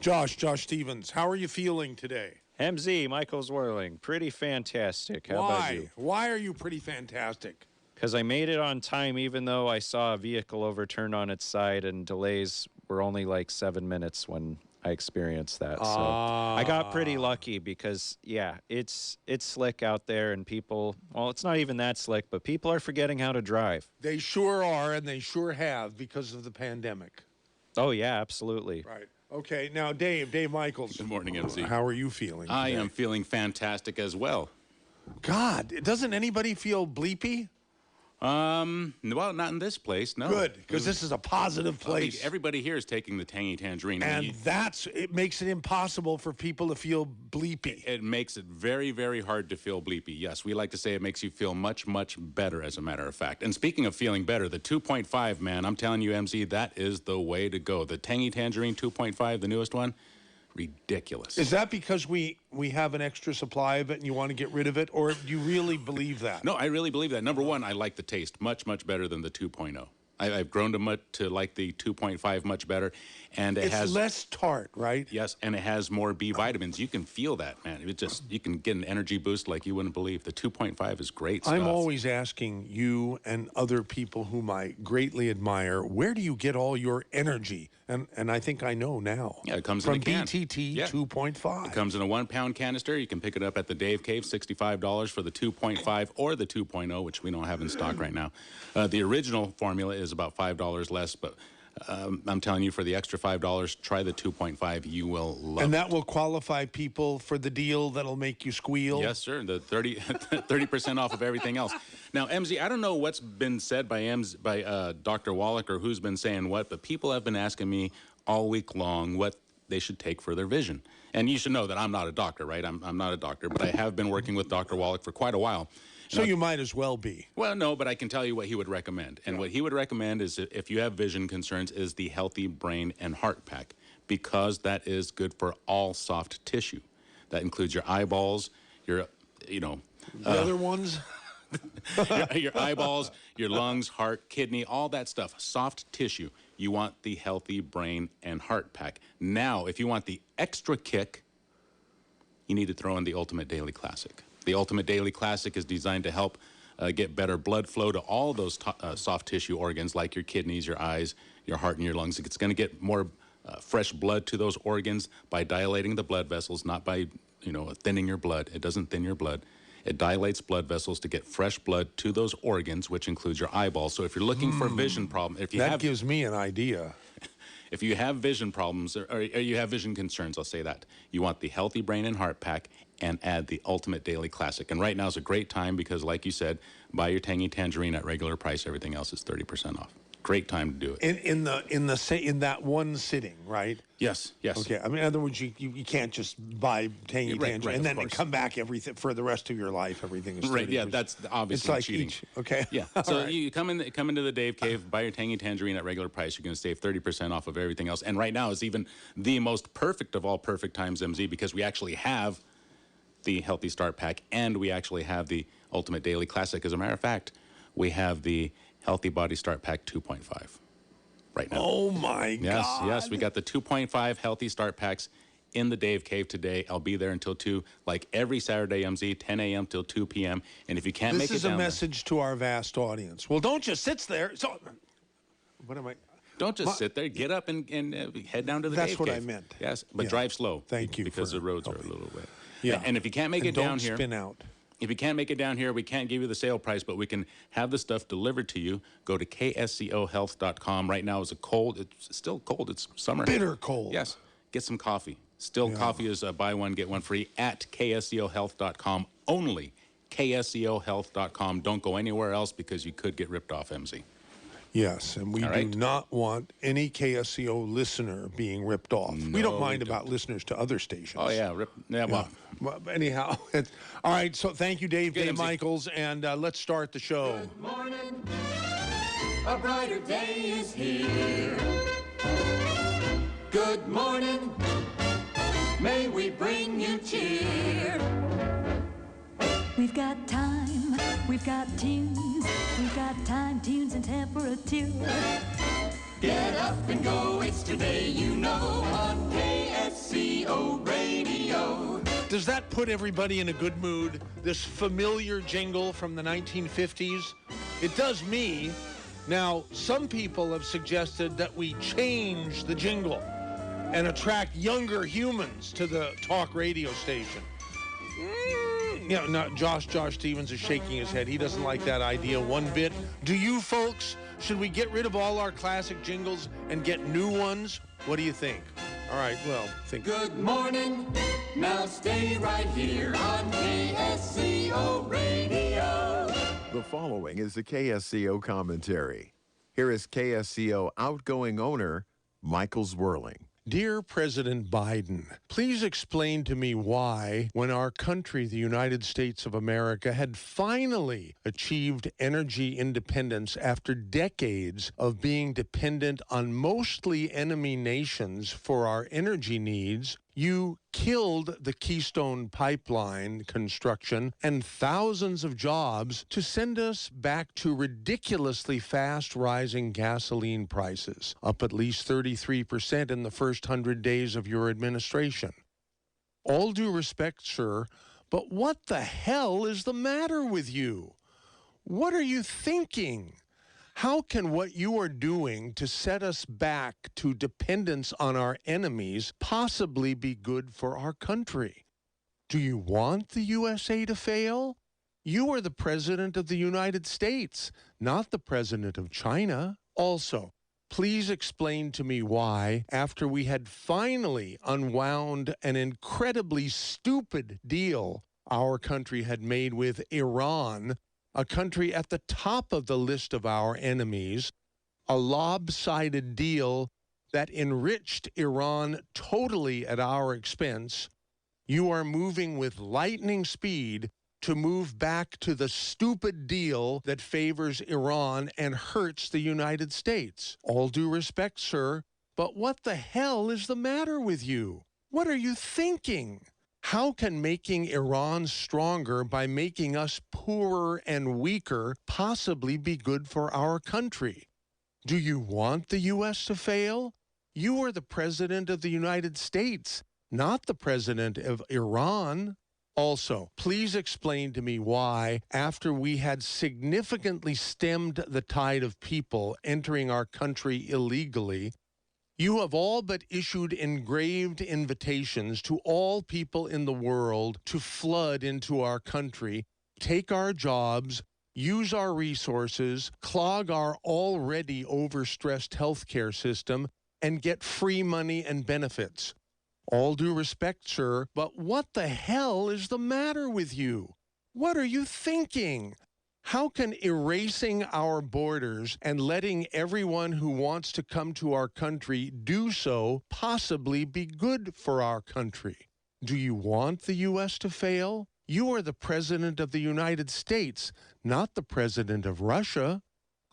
Josh Stevens, how are you feeling today? MZ, Michael Zwerling, pretty fantastic. How about you? Why are you pretty fantastic? Because I made it on time, even though I saw a vehicle overturn on its side, and delays were only like 7 minutes when I experienced that. So I got pretty lucky because, yeah, it's slick out there, and people, well, it's not even that slick, but people are forgetting how to drive. They sure are, and they sure have because of the pandemic. Oh, yeah, absolutely. Right. Okay, now Dave Michaels. Good morning, MC. How are you feeling today? I am feeling fantastic as well. God, doesn't anybody feel bleepy? Well, not in this place, no. Good, because this is a positive place. Everybody here is taking the tangy tangerine. And it makes it impossible for people to feel bleepy. It makes it very, very hard to feel bleepy. Yes, we like to say it makes you feel much, much better, as a matter of fact. And speaking of feeling better, the 2.5, man, I'm telling you, MC, that is the way to go. The tangy tangerine 2.5, the newest one, ridiculous. Is that because we have an extra supply of it and you want to get rid of it, or do you really believe that? No, I really believe that. Number one, I like the taste much, much better than the 2.0. I've grown to like the 2.5 much better, and it has less tart, right? Yes, and it has more B vitamins. You can feel that, man. You can get an energy boost like you wouldn't believe. The 2.5 is great stuff. I'm always asking you and other people whom I greatly admire, where do you get all your energy? And I think I know now. Yeah, it comes from in a can. BTT 2.5. It comes in a 1-pound canister. You can pick it up at the Dave Cave, $65 for the 2.5 or the 2.0, which we don't have in stock right now. The original formula is about $5 less, but I'm telling you, for the extra $5, try the 2.5. You will love it. And that will qualify people for the deal that'll make you squeal? Yes, sir. The 30% off of everything else. Now, MZ, I don't know what's been said by Dr. Wallach or who's been saying what, but people have been asking me all week long what they should take for their vision. And you should know that I'm not a doctor, right? I'm not a doctor, but I have been working with Dr. Wallach for quite a while. So you might as well be. Well, no, but I can tell you what he would recommend. And what he would recommend is, if you have vision concerns, is the Healthy Brain and Heart Pack, because that is good for all soft tissue. That includes your eyeballs, your, the other ones? your eyeballs, your lungs, heart, kidney, all that stuff, soft tissue. You want the Healthy Brain and Heart Pack. Now, if you want the extra kick, you need to throw in the Ultimate Daily Classic. The Ultimate Daily Classic is designed to help get better blood flow to all those soft tissue organs, like your kidneys, your eyes, your heart, and your lungs. It's going to get more fresh blood to those organs by dilating the blood vessels, not by thinning your blood. It doesn't thin your blood. It dilates blood vessels to get fresh blood to those organs, which includes your eyeballs. So if you're looking for a vision problem, that gives me an idea. If you have vision problems or you have vision concerns, I'll say that, you want the Healthy Brain and Heart Pack and add the Ultimate Daily Classic. And right now is a great time because, like you said, buy your tangy tangerine at regular price. Everything else is 30% off. Great time to do it. In that one sitting, right? Yes. Okay. I mean, in other words, you can't just buy tangy tangerine and then come back for the rest of your life. Everything is 30%. Right. Yeah, that's obviously it's like cheating. Each. Okay. Yeah. So you come into the Dave Cave, buy your tangy tangerine at regular price. You're going to save 30% off of everything else. And right now is even the most perfect of all perfect times, MZ, because we actually have the Healthy Start Pack and we actually have the Ultimate Daily Classic. As a matter of fact, we have the Healthy Body Start Pack 2.5 right now. Oh, my God. Yes. We got the 2.5 Healthy Start Packs in the Dave Cave today. I'll be there until 2, like every Saturday, MZ, 10 a.m. till 2 p.m. And if you can't make it down This is a message to our vast audience. Well, don't just sit there. So, what am I? Don't just sit there. Get up and head down to the Dave Cave. That's what I meant. Yes, but drive slow. Thank you. Because the roads are a little wet. Yeah. And if you can't make it down here. Don't spin out. If you can't make it down here, we can't give you the sale price, but we can have the stuff delivered to you. Go to kscohealth.com. Right now it's still cold. It's summer. Bitter cold. Yes. Get some coffee. Coffee is buy one, get one free at kscohealth.com. Only kscohealth.com. Don't go anywhere else because you could get ripped off, MZ. Yes, and we do not want any KSCO listener being ripped off. No, we don't mind about listeners to other stations. Oh, yeah. Well, anyhow, all right, so thank you, Dave Michaels, and let's start the show. Good morning. A brighter day is here. Good morning. May we bring you cheer. We've got time, we've got tunes, we've got time, tunes, and temperature. Get up and go, it's today, you know, on KSCO. does that put everybody in a good mood? This familiar jingle from the 1950s? It does me. Now, some people have suggested that we change the jingle and attract younger humans to the talk radio station. Yeah, no, Josh Stevens is shaking his head. He doesn't like that idea one bit. Do you folks? Should we get rid of all our classic jingles and get new ones? What do you think? All right, well, think. Good morning. Now stay right here on KSCO Radio. The following is a KSCO commentary. Here is KSCO outgoing owner, Michael Zwerling. Dear President Biden, please explain to me why, when our country, the United States of America, had finally achieved energy independence after decades of being dependent on mostly enemy nations for our energy needs, you killed the Keystone Pipeline construction and thousands of jobs to send us back to ridiculously fast rising gasoline prices, up at least 33% in the first 100 days of your administration. All due respect, sir, but what the hell is the matter with you? What are you thinking? How can what you are doing to set us back to dependence on our enemies possibly be good for our country? Do you want the USA to fail? You are the President of the United States, not the President of China. Also, please explain to me why, after we had finally unwound an incredibly stupid deal our country had made with Iran, a country at the top of the list of our enemies, a lopsided deal that enriched Iran totally at our expense, you are moving with lightning speed to move back to the stupid deal that favors Iran and hurts the United States. All due respect, sir, but what the hell is the matter with you? What are you thinking? How can making Iran stronger by making us poorer and weaker possibly be good for our country? Do you want the U.S. to fail? You are the President of the United States, not the President of Iran. Also, please explain to me why, after we had significantly stemmed the tide of people entering our country illegally, you have all but issued engraved invitations to all people in the world to flood into our country, take our jobs, use our resources, clog our already overstressed healthcare system, and get free money and benefits. All due respect, sir, but what the hell is the matter with you? What are you thinking? How can erasing our borders and letting everyone who wants to come to our country do so possibly be good for our country? Do you want the U.S. to fail? You are the President of the United States, not the President of Russia.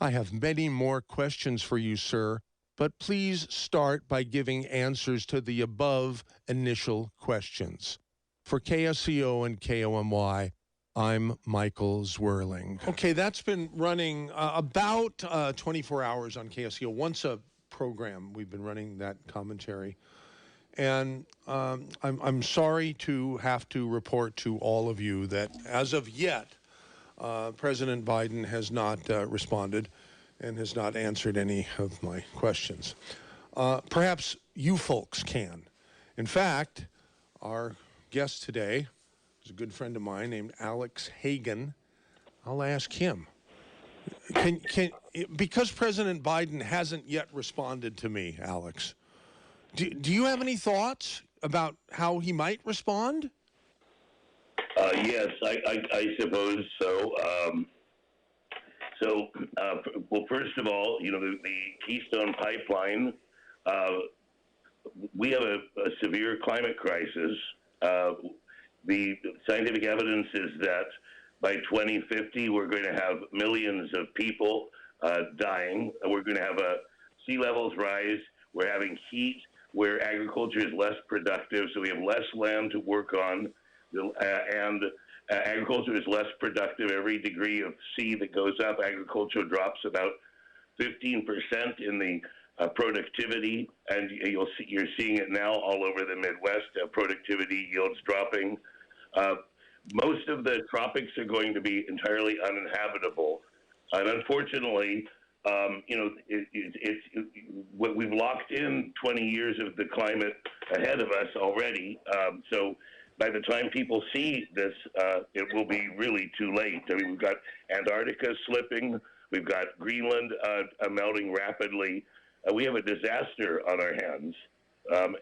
I have many more questions for you, sir, but please start by giving answers to the above initial questions. For KSCO and KOMY, I'm Michael Zwerling. Okay, that's been running about 24 hours on KSCO. Once a program, we've been running that commentary. And I'm sorry to have to report to all of you that as of yet, President Biden has not responded and has not answered any of my questions. Perhaps you folks can. In fact, our guest today is a good friend of mine named Alex Hagan. I'll ask him. Because President Biden hasn't yet responded to me, Alex, do you have any thoughts about how he might respond? Yes, I suppose so. Well, first of all, the Keystone Pipeline, we have a severe climate crisis. The scientific evidence is that by 2050, we're going to have millions of people dying. We're going to have sea levels rise. We're having heat where agriculture is less productive, so we have less land to work on. And agriculture is less productive. Every degree of sea that goes up, agriculture drops about 15% in the productivity, and you're seeing it now all over the Midwest. Productivity yields dropping Most of the tropics are going to be entirely uninhabitable. And unfortunately, what we've locked in 20 years of the climate ahead of us already. So by the time people see this, it will be really too late. I mean, we've got Antarctica slipping. We've got Greenland melting rapidly. We have a disaster on our hands.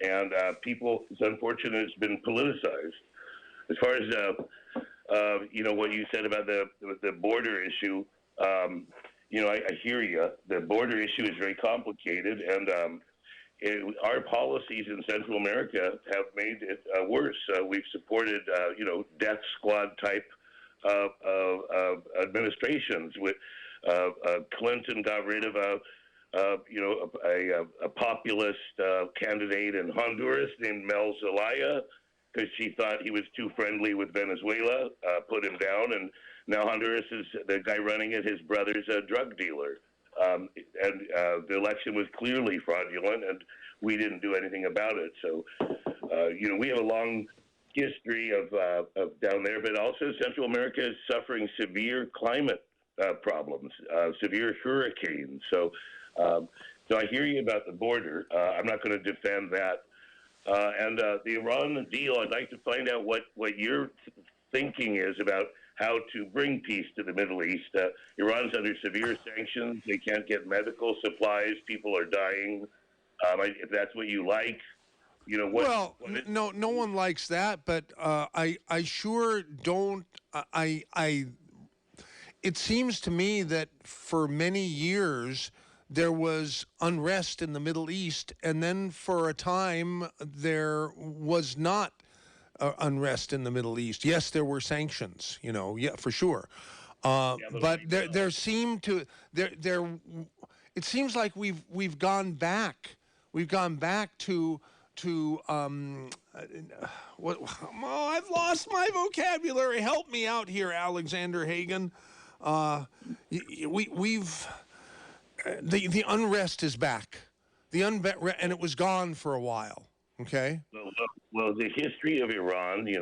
And people, it's unfortunate it's been politicized. As far as, what you said about the border issue, I hear you. The border issue is very complicated, and our policies in Central America have made it worse. We've supported, death squad type administrations. With Clinton got rid of a populist candidate in Honduras named Mel Zelaya because she thought he was too friendly with Venezuela, put him down, and now Honduras is the guy running it. His brother's a drug dealer, and the election was clearly fraudulent, and we didn't do anything about it. So, we have a long history of down there, but also Central America is suffering severe climate problems, severe hurricanes. So I hear you about the border. I'm not going to defend that. And the Iran deal, I'd like to find out what your thinking is about how to bring peace to the Middle East. Iran's under severe sanctions. They can't get medical supplies. People are dying. If that's what you like, no one likes that, but I sure don't. It seems to me that for many years there was unrest in the Middle East, and then for a time there was not unrest in the Middle East. Yes, there were sanctions, for sure. But there seemed to it seems like we've gone back. We've gone back to what? Oh, I've lost my vocabulary. Help me out here, Alexander Hagan. The unrest is back. And it was gone for a while. Okay. Well, the history of Iran, is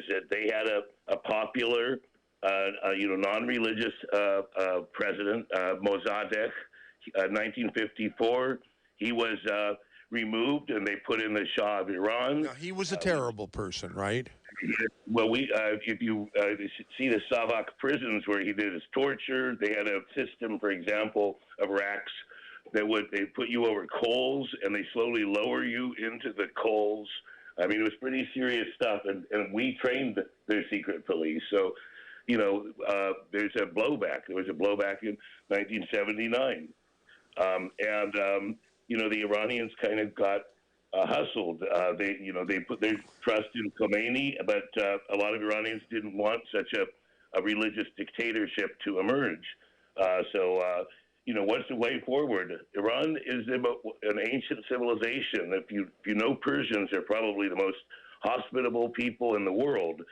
that they had a popular, non-religious president, Mossadegh. 1954, he was removed, and they put in the Shah of Iran. Now, he was a terrible person, right? Well, if you see the Savak prisons where he did his torture, they had a system, for example, of racks that they put you over coals and they slowly lower you into the coals. I mean, it was pretty serious stuff, and we trained their secret police. So, there's a blowback. There was a blowback in 1979, the Iranians kind of got hustled. They put their trust in Khomeini, but a lot of Iranians didn't want such a religious dictatorship to emerge. What's the way forward? Iran is an ancient civilization. If you know Persians, they're probably the most hospitable people in the world.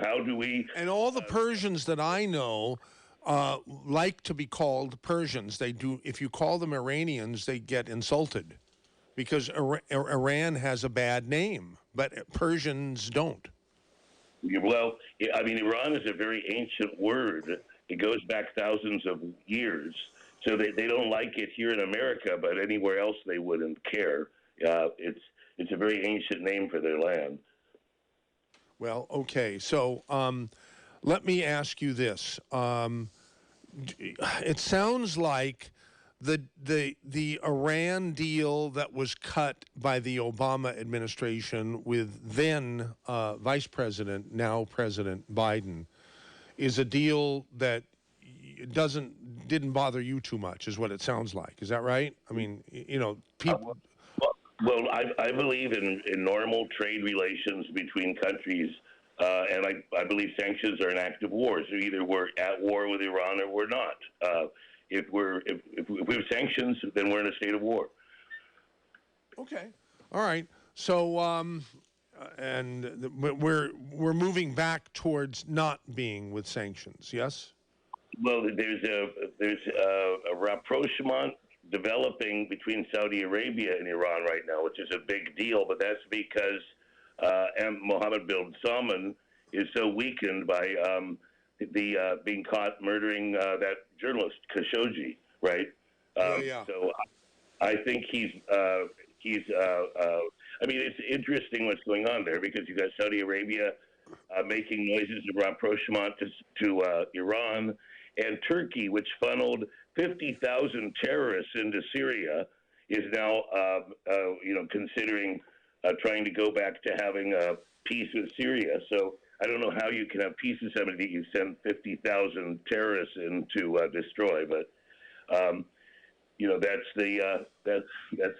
How do we... And all the Persians that I know like to be called Persians. They do. If you call them Iranians, they get insulted because Iran has a bad name, but Persians don't. Well, I mean, Iran is a very ancient word. It goes back thousands of years. So they don't like it here in America, but anywhere else they wouldn't care. It's a very ancient name for their land. Well, okay. So let me ask you this. It sounds like the Iran deal that was cut by the Obama administration with then Vice President, now President Biden, is a deal that didn't bother you too much, is what it sounds like. Is that right? I mean, people. Well, I believe in normal trade relations between countries, and I believe sanctions are an act of war. So either we're at war with Iran or we're not. If we have sanctions, then we're in a state of war. Okay, all right. So, and we're moving back towards not being with sanctions. Yes. Well, there's a rapprochement developing between Saudi Arabia and Iran right now, which is a big deal. But that's because Mohammed bin Salman is so weakened by the being caught murdering that journalist Khashoggi, right? So I think he's. I mean, it's interesting what's going on there because you've got Saudi Arabia making noises of rapprochement to Iran, and Turkey, which funneled 50,000 terrorists into Syria, is now, considering trying to go back to having peace with Syria. So I don't know how you can have peace with somebody that you send 50,000 terrorists in to destroy, but that's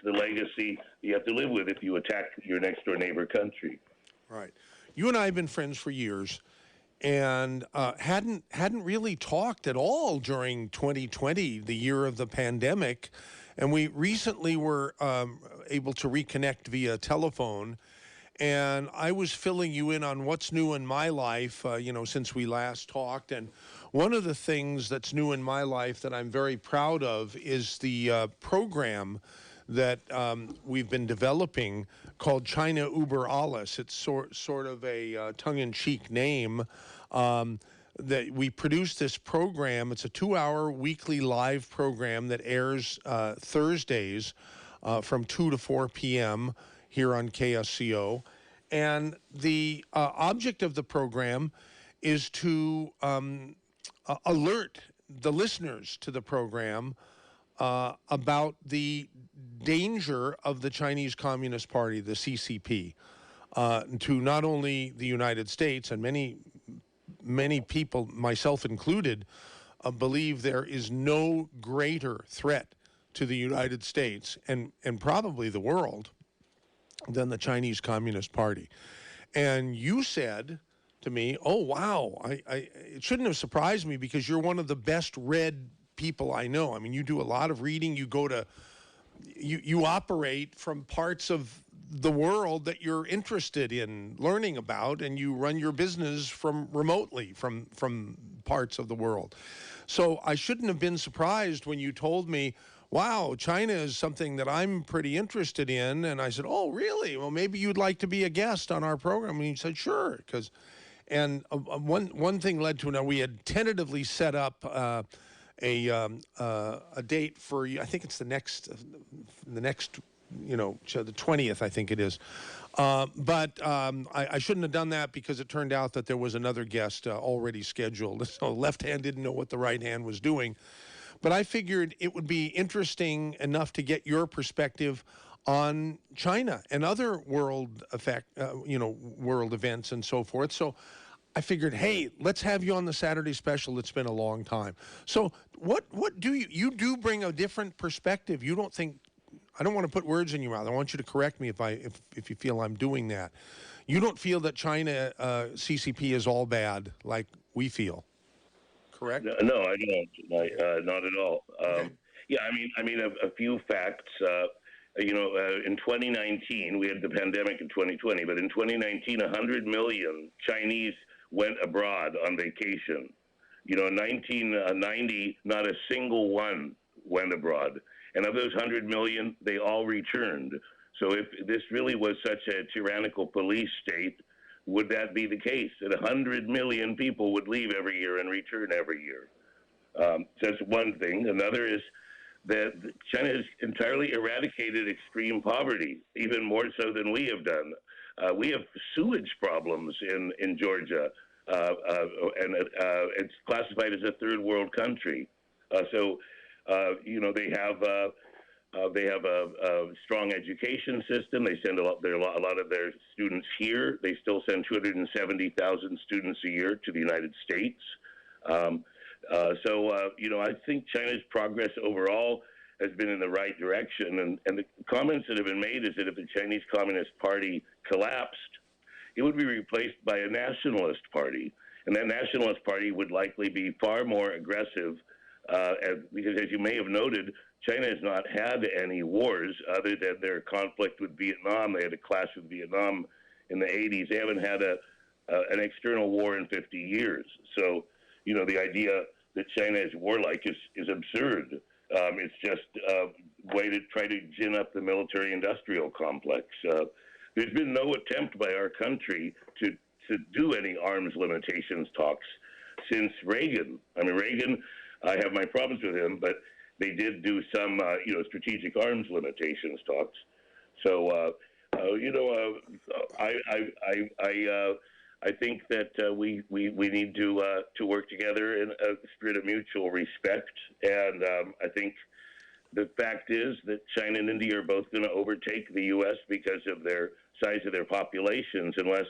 the legacy you have to live with if you attack your next door neighbor country. Right. You and I have been friends for years, and hadn't really talked at all during 2020, the year of the pandemic, and we recently were able to reconnect via telephone. And I was filling you in on what's new in my life, since we last talked. And one of the things that's new in my life that I'm very proud of is the program that we've been developing called China Über Alles. It's sort of a tongue-in-cheek name that we produced this program. It's a 2-hour weekly live program that airs Thursdays from 2 to 4 p.m. here on KSCO. And the object of the program is to alert the listeners to the program about the danger of the Chinese Communist Party, the CCP, to not only the United States, and many people, myself included, believe there is no greater threat to the United States and probably the world than the Chinese Communist Party. And you said to me, oh, wow, it shouldn't have surprised me because you're one of the best read people I know. I mean, you do a lot of reading. You operate from parts of the world that you're interested in learning about, and you run your business remotely from parts of the world. So I shouldn't have been surprised when you told me, wow, China is something that I'm pretty interested in. And I said, oh, really? Well, maybe you'd like to be a guest on our program. And you said, sure. And one thing led to another. We had tentatively set up a date for, I think it's the next, the 20th, I think it is. But I shouldn't have done that because it turned out that there was another guest already scheduled. So left hand didn't know what the right hand was doing. But I figured it would be interesting enough to get your perspective on China and other world events and so forth. So I figured, hey, let's have you on the Saturday special. It's been a long time. So what do you do bring a different perspective? You don't think, I don't want to put words in your mouth. I want you to correct me if you feel I'm doing that. You don't feel that China CCP is all bad like we feel. Correct? No, I don't. Not at all. Okay. Yeah, I mean, a few facts. In 2019, we had the pandemic in 2020, but in 2019, 100 million Chinese went abroad on vacation. In 1990, not a single one went abroad. And of those 100 million, they all returned. So if this really was such a tyrannical police state, would that be the case? That 100 million people would leave every year and return every year? So that's one thing. Another is that China has entirely eradicated extreme poverty, even more so than we have done. We have sewage problems in Georgia, and it's classified as a third world country. They have a strong education system. They send a lot of their students here. They still send 270,000 students a year to the United States. I think China's progress overall has been in the right direction. And the comments that have been made is that if the Chinese Communist Party collapsed, it would be replaced by a nationalist party. And that nationalist party would likely be far more aggressive because, as you may have noted, China has not had any wars other than their conflict with Vietnam. They had a clash with Vietnam in the 80s. They haven't had an external war in 50 years. So, the idea that China is warlike is absurd. It's just a way to try to gin up the military-industrial complex. There's been no attempt by our country to to do any arms limitations talks since Reagan. I mean, Reagan, I have my problems with him, but they did do some, strategic arms limitations talks. So, I think that we need to work together in a spirit of mutual respect, and I think the fact is that China and India are both going to overtake the U.S. because of their size of their populations, unless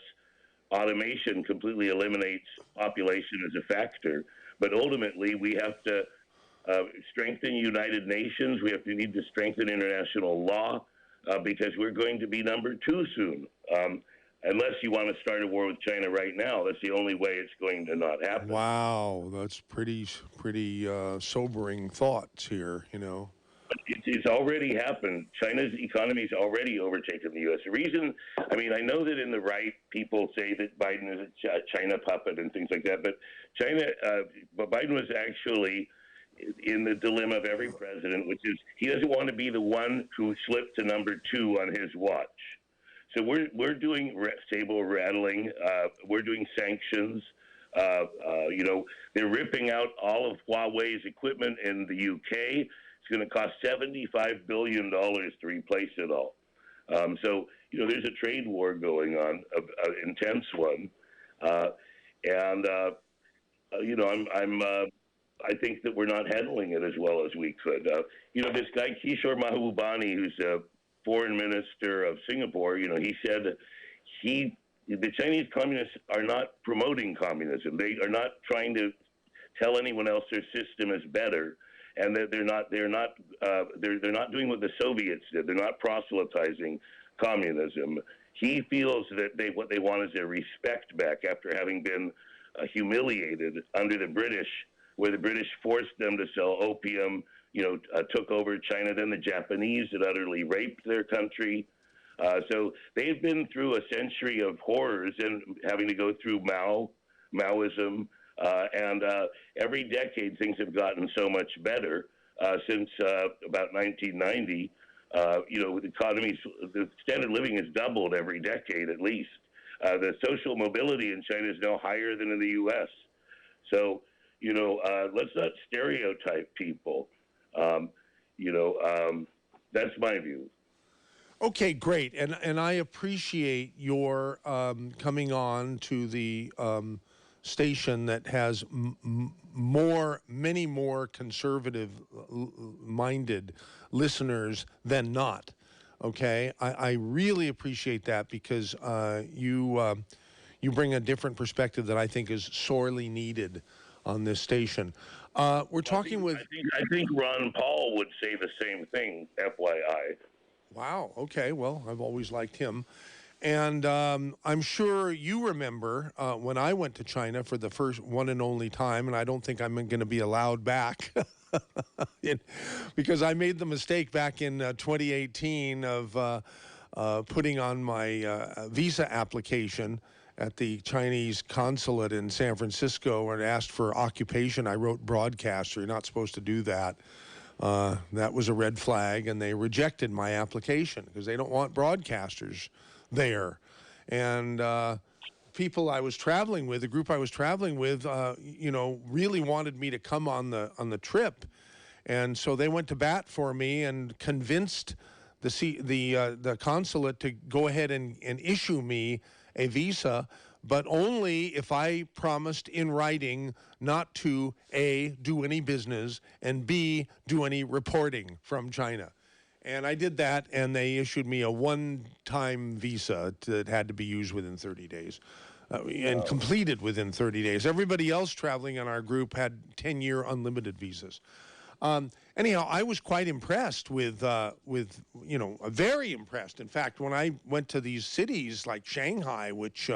automation completely eliminates population as a factor. But ultimately, we have to strengthen United Nations. We need to strengthen international law because we're going to be number 2 soon. Unless you want to start a war with China right now, that's the only way it's going to not happen. Wow, that's pretty sobering thoughts here, But it's already happened. China's economy's already overtaken the U.S. The reason, I mean, I know that in the right, people say that Biden is a China puppet and things like that, but Biden was actually in the dilemma of every president, which is he doesn't want to be the one who slipped to number 2 on his watch. So we're doing saber rattling. We're doing sanctions. They're ripping out all of Huawei's equipment in the UK. It's going to cost $75 billion to replace it all. So there's a trade war going on, an intense one, I think that we're not handling it as well as we could. This guy Kishore Mahbubani, who's a foreign minister of Singapore, he said the Chinese communists are not promoting communism. They are not trying to tell anyone else their system is better, and that they're not doing what the Soviets did. They're not proselytizing communism. He feels that what they want is their respect back after having been humiliated under the British, where the British forced them to sell opium, took over China. Then the Japanese had utterly raped their country. So they've been through a century of horrors and having to go through Maoism. And every decade, things have gotten so much better since about 1990. The standard of living has doubled every decade at least. The social mobility in China is now higher than in the U.S. So, let's not stereotype people. That's my view. Okay, great. And I appreciate your coming on to the station that has many more conservative-minded listeners than not. Okay, I really appreciate that because you bring a different perspective that I think is sorely needed on this station. We're talking with. I think Ron Paul would say the same thing. FYI. Wow. Okay. Well, I've always liked him. And I'm sure you remember when I went to China for the first one and only time, and I don't think I'm going to be allowed back because I made the mistake back in 2018 of putting on my visa application at the Chinese consulate in San Francisco and asked for occupation. I wrote broadcaster. You're not supposed to do that. That was a red flag, and they rejected my application because they don't want broadcasters there. And people I was traveling with, the group I was traveling with, really wanted me to come on the trip. And so they went to bat for me and convinced the consulate to go ahead and issue me a visa, but only if I promised in writing not to A, do any business, and B, do any reporting from China. And I did that, and they issued me a one-time visa that had to be used within 30 days and completed within 30 days. Everybody else traveling in our group had 10-year unlimited visas. Anyhow, I was quite impressed with very impressed. In fact, when I went to these cities like Shanghai, which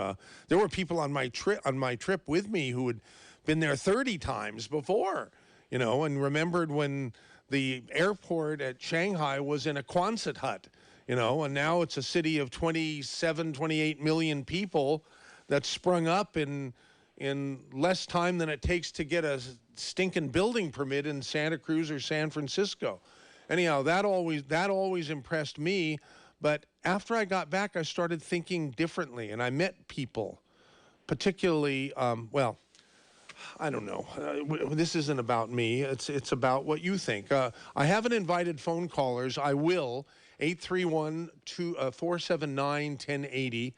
there were people on my trip with me who had been there 30 times before, and remembered when the airport at Shanghai was in a Quonset hut, and now it's a city of 28 million people that sprung up in less time than it takes to get a stinking building permit in Santa Cruz or San Francisco. Anyhow, that always impressed me. But after I got back, I started thinking differently, and I met people particularly, well, I don't know. This isn't about me. It's about what you think. I haven't invited phone callers. I will. 831-479-1080.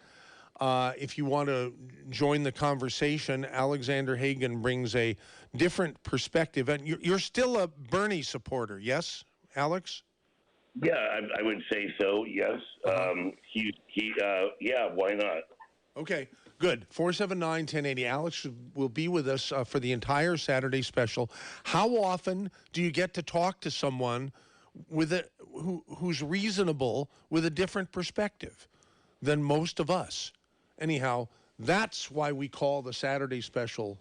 If you want to join the conversation, Alexander Hagan brings a different perspective. And you're still a Bernie supporter, yes, Alex? Yeah, I would say so. Yes. Yeah. Why not? Okay, good. 479-1080. Alex will be with us for the entire Saturday special. How often do you get to talk to someone with who's reasonable with a different perspective than most of us? Anyhow, that's why we call the Saturday special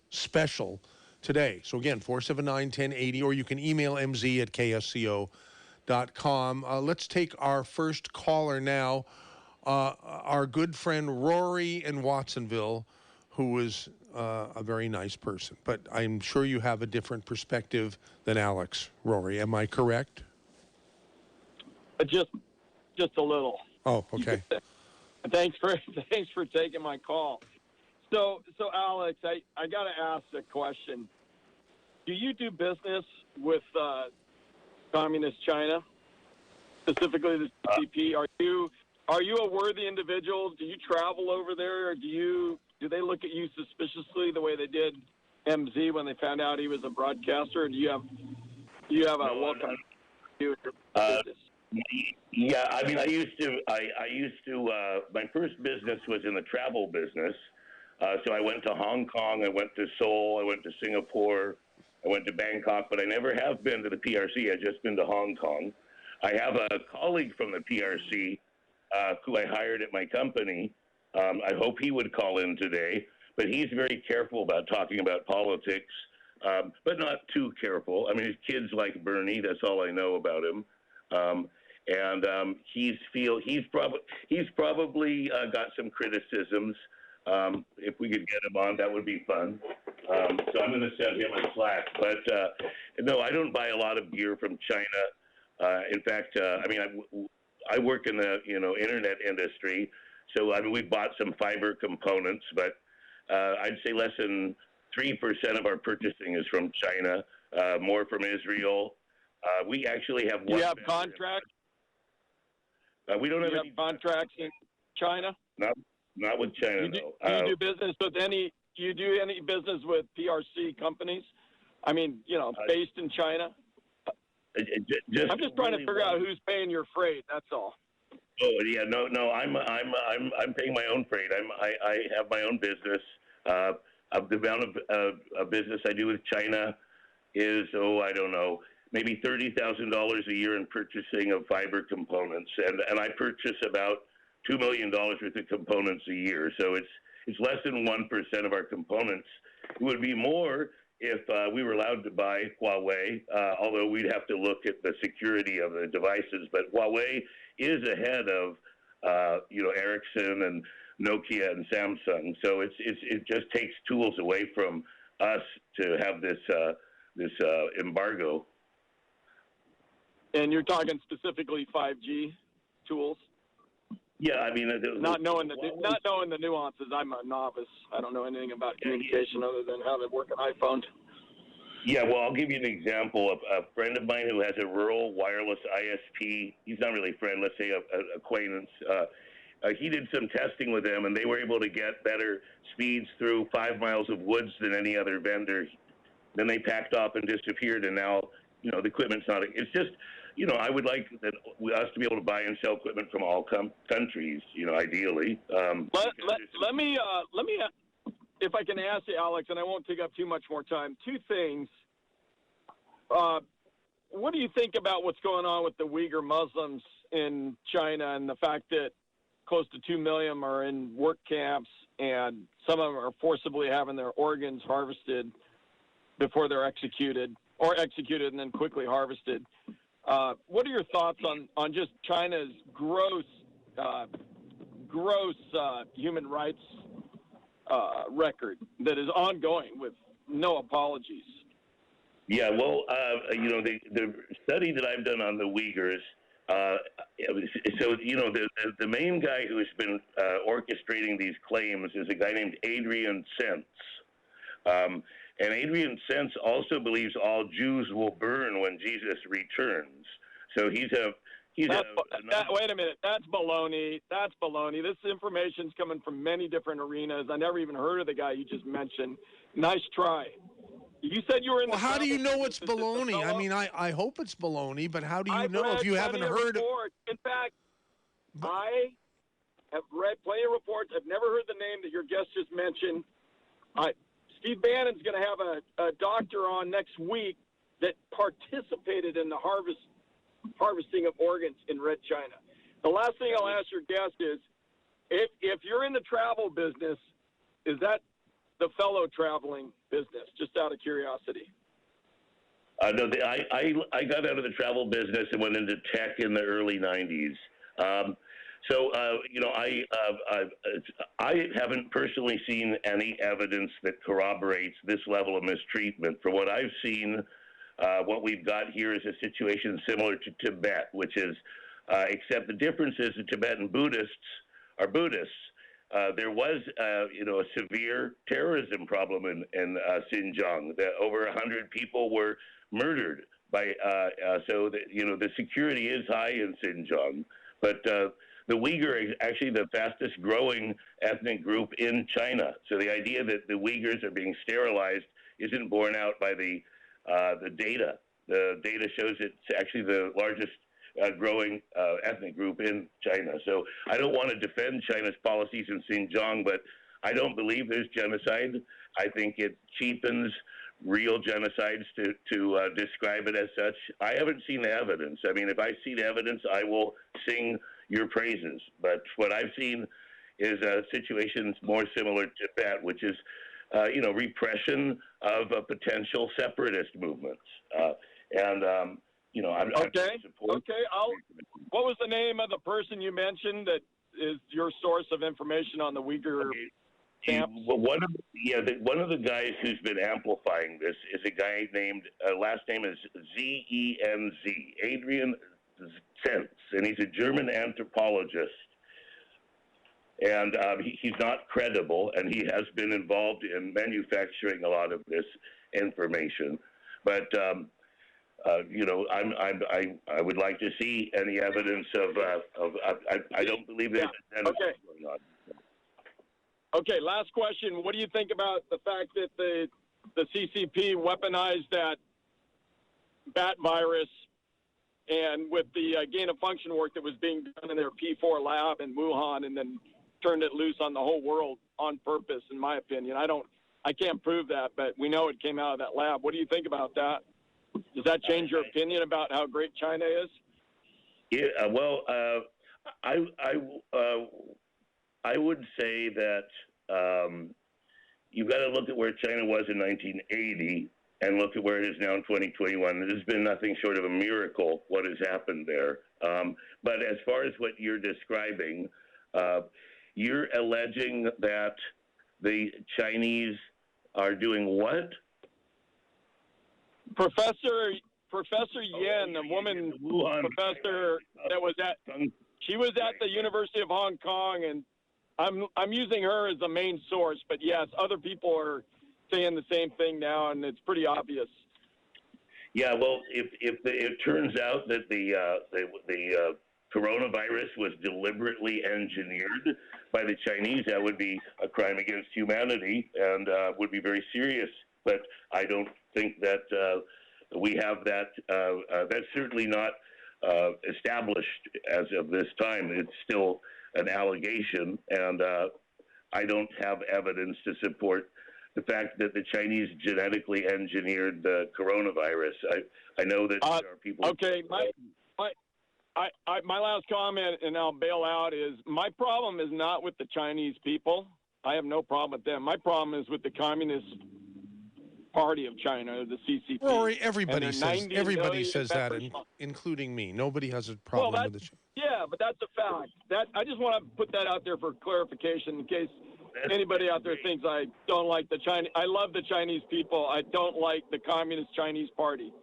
today. So again, 479-1080, or you can email mz@ksco.com. Let's take our first caller now. Our good friend Rory in Watsonville, who is a very nice person. But I'm sure you have a different perspective than Alex. Rory, am I correct? Just a little. Oh, okay. Thanks for taking my call. So Alex, I got to ask a question. Do you do business with communist China, specifically the CCP? Are you a worthy individual? Do you travel over there, or do they look at you suspiciously the way they did MZ when they found out he was a broadcaster? Or do you have a welcome to your business? Yeah, I mean, I used to. My first business was in the travel business. So I went to Hong Kong, I went to Seoul, I went to Singapore, I went to Bangkok, but I never have been to the PRC. I've just been to Hong Kong. I have a colleague from the PRC who I hired at my company. I hope he would call in today, but he's very careful about talking about politics, but not too careful. I mean, his kids like Bernie. That's all I know about him. He's probably got some criticisms. If we could get him on, that would be fun. So I'm going to send him a Slack. But no, I don't buy a lot of gear from China. In fact, I mean, I work in the internet industry, so I mean we bought some fiber components, but I'd say less than 3% of our purchasing is from China. More from Israel. We actually have one. Do you have contracts? We don't have any contracts in China. Not with China. Do you do business with any? Do you do any business with PRC companies? I mean, based in China. I'm just trying to figure out who's paying your freight. That's all. Oh yeah, no. I'm paying my own freight. I have my own business. The amount of business I do with China is I don't know, maybe $30,000 a year in purchasing of fiber components, and I purchase about $2 million worth of components a year. So it's less than 1% of our components. It would be more if we were allowed to buy Huawei, although we'd have to look at the security of the devices. But Huawei is ahead of Ericsson and Nokia and Samsung. So it just takes tools away from us to have this embargo. And you're talking specifically 5G tools? Yeah, I mean, not knowing the nuances. I'm a novice. I don't know anything about communication other than how to work an iPhone. Yeah, well, I'll give you an example. A friend of mine who has a rural wireless ISP. He's not really a friend. Let's say an acquaintance. He did some testing with them, and they were able to get better speeds through 5 miles of woods than any other vendor. Then they packed off and disappeared, and now the equipment's not. It's just. I would like us to be able to buy and sell equipment from all countries, ideally. Let me, if I can ask you, Alex, and I won't take up too much more time, 2 things. What do you think about what's going on with the Uyghur Muslims in China and the fact that close to 2 million are in work camps and some of them are forcibly having their organs harvested before they're executed and then quickly harvested? What are your thoughts on just China's gross human rights record that is ongoing with no apologies? Yeah, well, the study that I've done on the Uyghurs, Yeah, so the main guy who's been orchestrating these claims is a guy named Adrian Sense, and Adrian Sense also believes all Jews will burn when Jesus returns. So wait a minute, that's baloney. That's baloney. This information's coming from many different arenas. I never even heard of the guy you just mentioned. Nice try. You said you were in. Well, how do you know it's baloney? I mean, I hope it's baloney, but how do you know if you haven't heard? In fact, I have read plenty of reports. I've never heard the name that your guest just mentioned. Steve Bannon's going to have a doctor on next week that participated in the harvesting of organs in Red China. The last thing I'll ask your guest is, if you're in the travel business, is that the fellow traveling business, just out of curiosity? No, I got out of the travel business and went into tech in the early 90s. I haven't personally seen any evidence that corroborates this level of mistreatment. From what I've seen, what we've got here is a situation similar to Tibet, which is, except the difference is the Tibetan Buddhists are Buddhists. There was, a severe terrorism problem in Xinjiang. Over 100 people were murdered by. The security is high in Xinjiang, but the Uyghur is actually the fastest growing ethnic group in China. So the idea that the Uyghurs are being sterilized isn't borne out by the data. The data shows it's actually the largest growing ethnic group in China. So I don't want to defend China's policies in Xinjiang, but I don't believe there's genocide. I think it cheapens real genocides to describe it as such. I haven't seen the evidence. I mean, if I see the evidence, I will sing your praises. But what I've seen is situations more similar to Tibet, which is, repression of potential separatist movements. What was the name of the person you mentioned that is your source of information on the Uyghur camps? One of the guys who's been amplifying this is a guy named last name is Z-E-N-Z, Adrian Sense, and he's a German anthropologist. And he's not credible, and he has been involved in manufacturing a lot of this information. But I would like to see any evidence of. I don't believe there's genocide going on. Okay, last question. What do you think about the fact that the CCP weaponized that bat virus, and with the gain of function work that was being done in their P4 lab in Wuhan, and then turned it loose on the whole world on purpose? In my opinion, I can't prove that, but we know it came out of that lab. What do you think about that? Does that change your opinion about how great China is? Yeah, well, I would say that you've got to look at where China was in 1980 and look at where it is now in 2021. There's been nothing short of a miracle what has happened there. But as far as what you're describing, you're alleging that the Chinese are doing what? Professor Yen, a woman professor that was she was at the University of Hong Kong, and I'm using her as the main source, but yes, other people are saying the same thing now, and it's pretty obvious. Yeah, well, if it turns out that the coronavirus was deliberately engineered by the Chinese, that would be a crime against humanity and would be very serious. But I don't think that we have that. That's certainly not established as of this time. It's still an allegation, and I don't have evidence to support the fact that the Chinese genetically engineered the coronavirus. I know that there are people. Okay, my last comment, and I'll bail out, is my problem is not with the Chinese people. I have no problem with them. My problem is with the Communist Party of China, the CCP. Rory, everybody says that, including me. Nobody has a problem with it. Yeah, but that's a fact. I just want to put that out there for clarification in case anybody out there thinks I don't like the Chinese. I love the Chinese people. I don't like the Communist Chinese Party.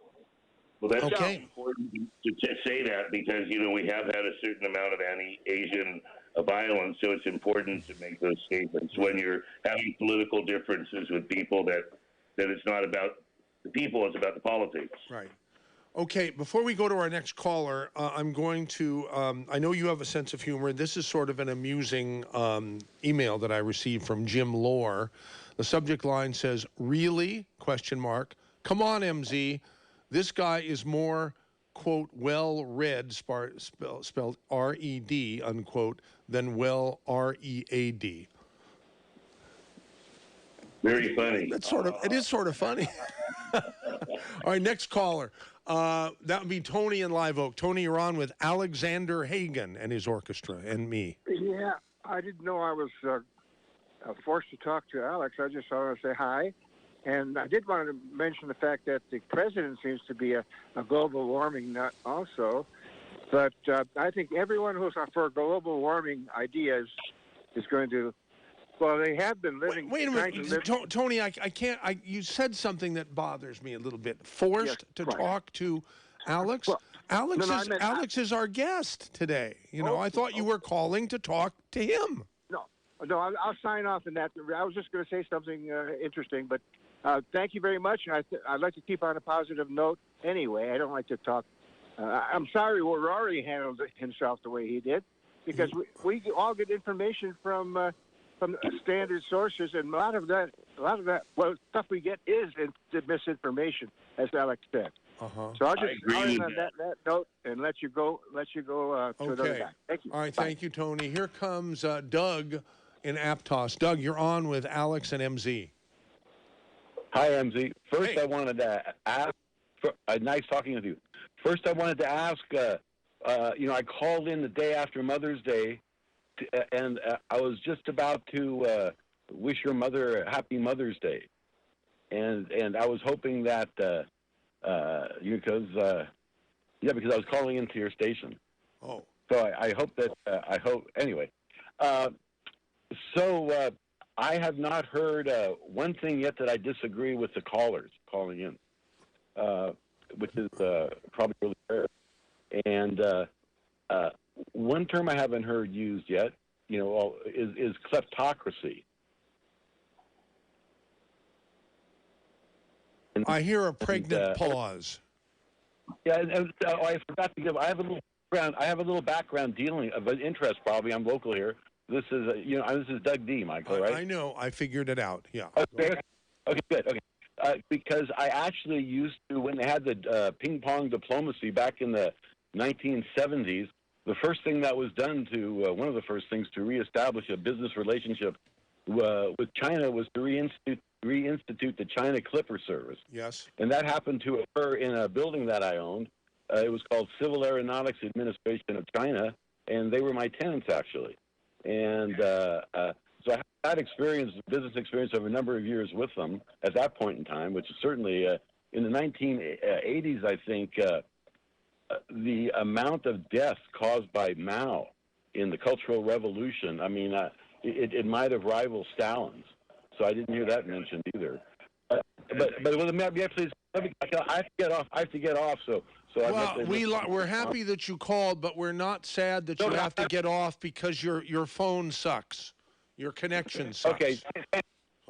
Well, that's Okay. important to say that because, we have had a certain amount of anti-Asian violence, so it's important to make those statements when you're having political differences with people that it's not about the people, it's about the politics. Right. Okay, before we go to our next caller, I'm going to, I know you have a sense of humor. This is sort of an amusing email that I received from Jim Lohr. The subject line says, "Really?" ? Come on, MZ. This guy is more, quote, well-read, spelled R-E-D, unquote, than well, R-E-A-D. Very funny. It is sort of funny. All right, next caller. That would be Tony in Live Oak. Tony, you're on with Alexander Hagan and his orchestra and me. Yeah, I didn't know I was forced to talk to Alex. I just wanted to say hi. And I did want to mention the fact that the president seems to be a global warming nut also. But I think everyone who's for global warming ideas is going to, well, they have been living. Wait a minute, Tony, I can't, you said something that bothers me a little bit. Forced to talk to Alex? Well, Alex is our guest today. I thought you were calling to talk to him. No, I'll sign off in that. I was just going to say something interesting, but thank you very much. And I'd like to keep on a positive note anyway. I don't like to talk. I'm sorry Rory handled himself the way he did, because we all get information from standard sources, and a lot of that, stuff we get is misinformation, as Alex said. So I'll just end on that note and let you go to another guy. Thank you. All right, Bye. thank you, Tony. Here comes Doug in Aptos. Doug, you're on with Alex and MZ. Hi, MZ. First, Hey. I wanted to ask, nice talking with you. First, I wanted to ask, I called in the day after Mother's Day, and I was just about to wish your mother a happy Mother's Day. And I was hoping that, because I was calling into your station. Oh. So I hope that, anyway. I have not heard one thing yet that I disagree with the callers calling in, which is probably really rare. And one term I haven't heard used yet, is kleptocracy. And, I hear a pregnant pause. Yeah, I forgot to give. I have a little background dealing of an interest. Probably I'm local here. This is this is Doug D. Michael, right? I know. I figured it out. Yeah. Okay, good. Okay. Because I actually used to, when they had the ping pong diplomacy back in the 1970s, the first thing that was done one of the first things to reestablish a business relationship with China was to reinstitute the China Clipper Service. Yes. And that happened to occur in a building that I owned. It was called Civil Aeronautics Administration of China, and they were my tenants, actually. And so I had business experience over a number of years with them at that point in time, which is certainly in the 1980s, I think, the amount of death caused by Mao in the Cultural Revolution, I mean, it might have rivaled Stalin's. So I didn't hear that mentioned either. But please, I have to get off. So we're happy that you called, but we're not sad that you have to get off because your phone sucks. Your connection sucks. Okay.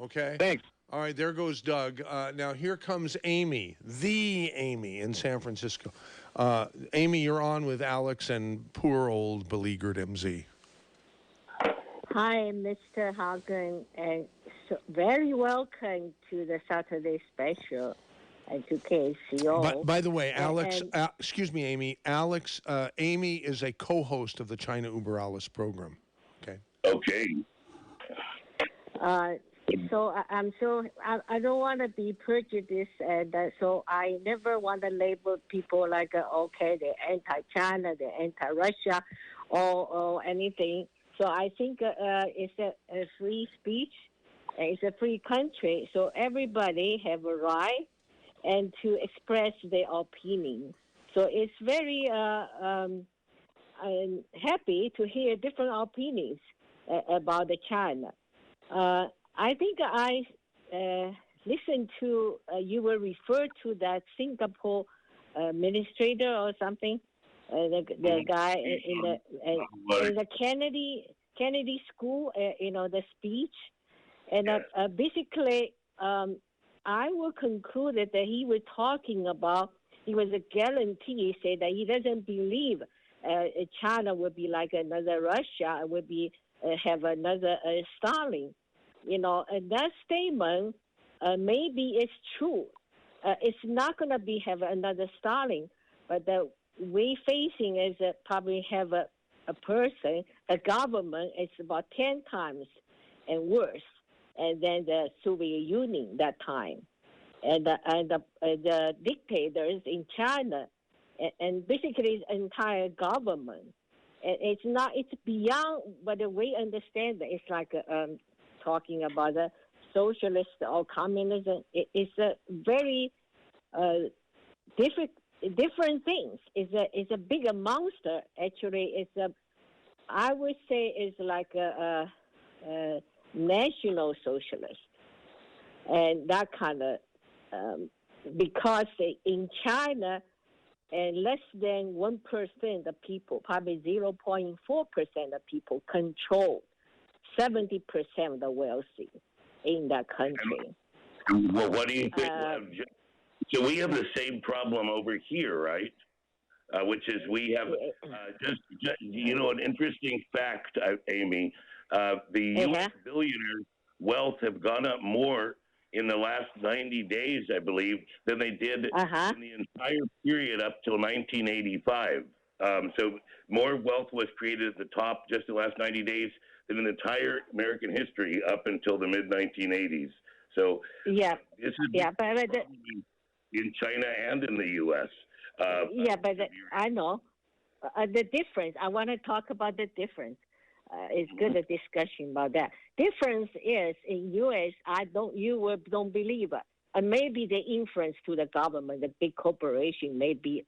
Okay. Thanks. All right, there goes Doug. Now here comes Amy, the Amy in San Francisco. Amy, you're on with Alex and poor old beleaguered MZ. Hi, Mr. Hagan, and very welcome to the Saturday special and to KSCO. By the way, Alex, excuse me, Amy. Amy is a co-host of the China Uber Alles program. Okay. Okay. So I don't want to be prejudiced, and so I never want to label people like they're anti-China, they're anti-Russia, or anything. So I think it's a free speech, it's a free country, so everybody have a right and to express their opinion. So it's very I'm happy to hear different opinions about the China. I think I listened to, you will refer to that Singapore administrator or something. The guy in the Kennedy School, the speech, and basically, I will conclude that he was talking about. He was a guarantee. He said that he doesn't believe China would be like another Russia. Would be have another Stalin. And that statement maybe it's true. It's not going to be have another Stalin, but the we facing is probably have a person, a government, it's about 10 times and worse, and then the Soviet Union that time, and the dictators in China, and basically the entire government. And it's beyond, but the way I understand it, it's like talking about the socialist or communism. It's a very different things. It's a bigger monster. Actually, I would say it's like a national socialist, and that kind of because in China, and less than 1% of people, probably 0.4% of people, control 70% of the wealthy in that country. Well, what do you think? So we have the same problem over here, right? Which is we have just an interesting fact, Amy. The U.S. billionaires' wealth have gone up more in the last 90 days, I believe, than they did in the entire period up till 1985. So more wealth was created at the top just in the last 90 days than in the entire American history up until the mid-1980s. So this is in China and in the U.S. I know the difference. I want to talk about the difference. It's good a discussion about that. Difference is in U.S. You don't believe it. And maybe the influence to the government, the big corporation, maybe.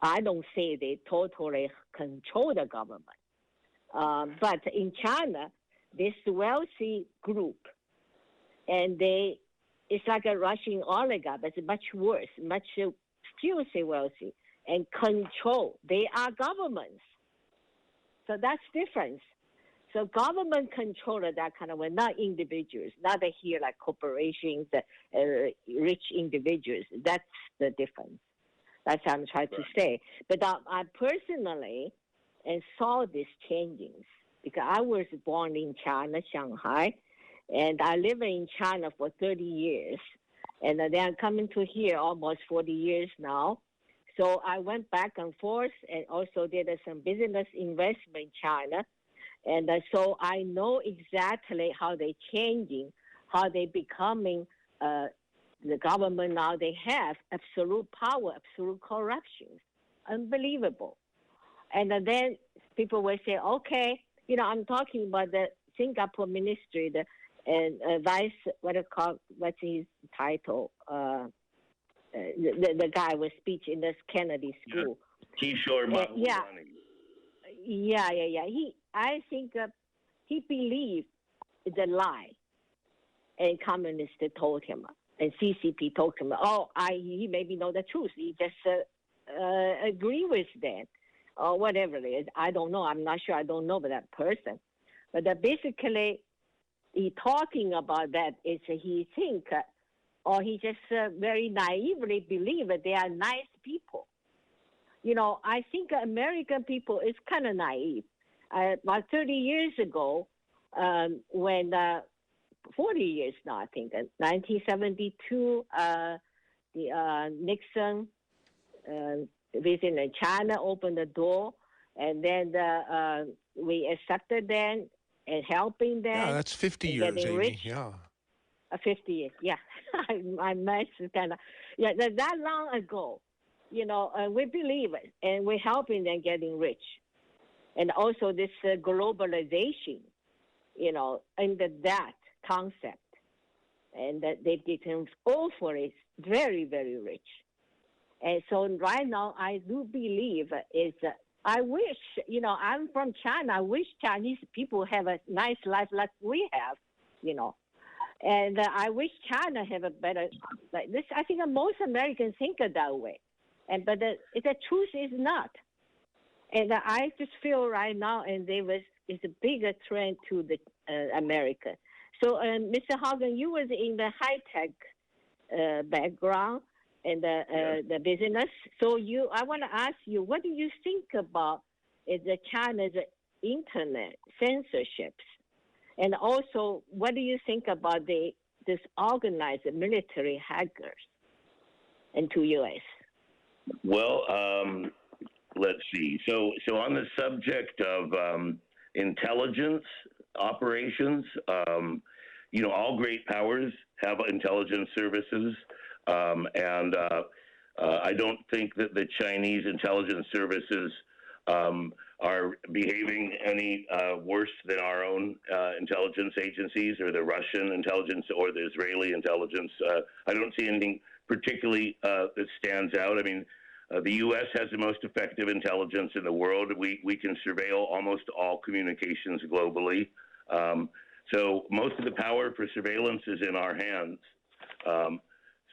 I don't say they totally control the government. But in China, this wealthy group, and it's like a Russian oligarch, but it's much worse, much filthy wealthy, and control. They are governments. So that's difference. So government control that kind of way, not individuals, not here like corporations, rich individuals. That's the difference. That's what I'm trying to say. But I personally saw these changes because I was born in China, Shanghai, and I lived in China for 30 years. And then I'm coming to here almost 40 years now. So I went back and forth and also did some business investment in China. And so I know exactly how they're changing, how they're becoming the government now. They have absolute power, absolute corruption. Unbelievable. And then people will say, okay, I'm talking about the Singapore ministry, vice, what's his title? The guy with speech in this Kennedy School. Kishore Mahbubani. Yeah. I think he believed the lie, and communists told him, and CCP told him, he maybe know the truth. He just agree with that, or whatever it is. I don't know. I'm not sure. I don't know about that person. But basically, he talking about that is he think, or he just very naively believe that they are nice people. I think American people is kind of naive. About 30 years ago, when 40 years now, I think, 1972, Nixon visiting China opened the door, and then we accepted them and helping them. Yeah, that's 50 years, Amy. Rich. Yeah. 50 years, yeah. My math is kind of, that long ago. We believe it, and we're helping them getting rich. And also this globalization, under that concept, and that they become awfully very, very rich. And so right now, I do believe I wish, I'm from China. I wish Chinese people have a nice life like we have, And I wish China have a better, like this. I think most Americans think of that way. but the truth is not. And I just feel right now, and it's a bigger trend to the America. So, Mr. Hagan, you was in the high tech background and the business. So I want to ask you, what do you think about the China's internet censorships, and also what do you think about this organized military hackers into U.S.? Well, let's see. So on the subject of intelligence operations, all great powers have intelligence services, and I don't think that the Chinese intelligence services are behaving any worse than our own intelligence agencies, or the Russian intelligence, or the Israeli intelligence. I don't see anything particularly that stands out. I mean, the U.S. has the most effective intelligence in the world. We can surveil almost all communications globally. So most of the power for surveillance is in our hands.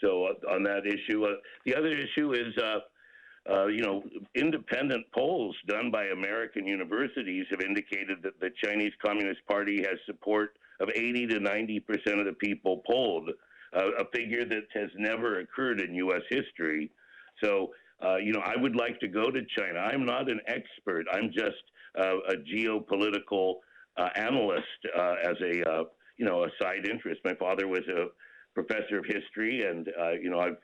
So on that issue, the other issue is, independent polls done by American universities have indicated that the Chinese Communist Party has support of 80 to 90% of the people polled, a figure that has never occurred in U.S. history. So, I would like to go to China. I'm not an expert. I'm just a geopolitical analyst as a side interest. My father was a professor of history, and I've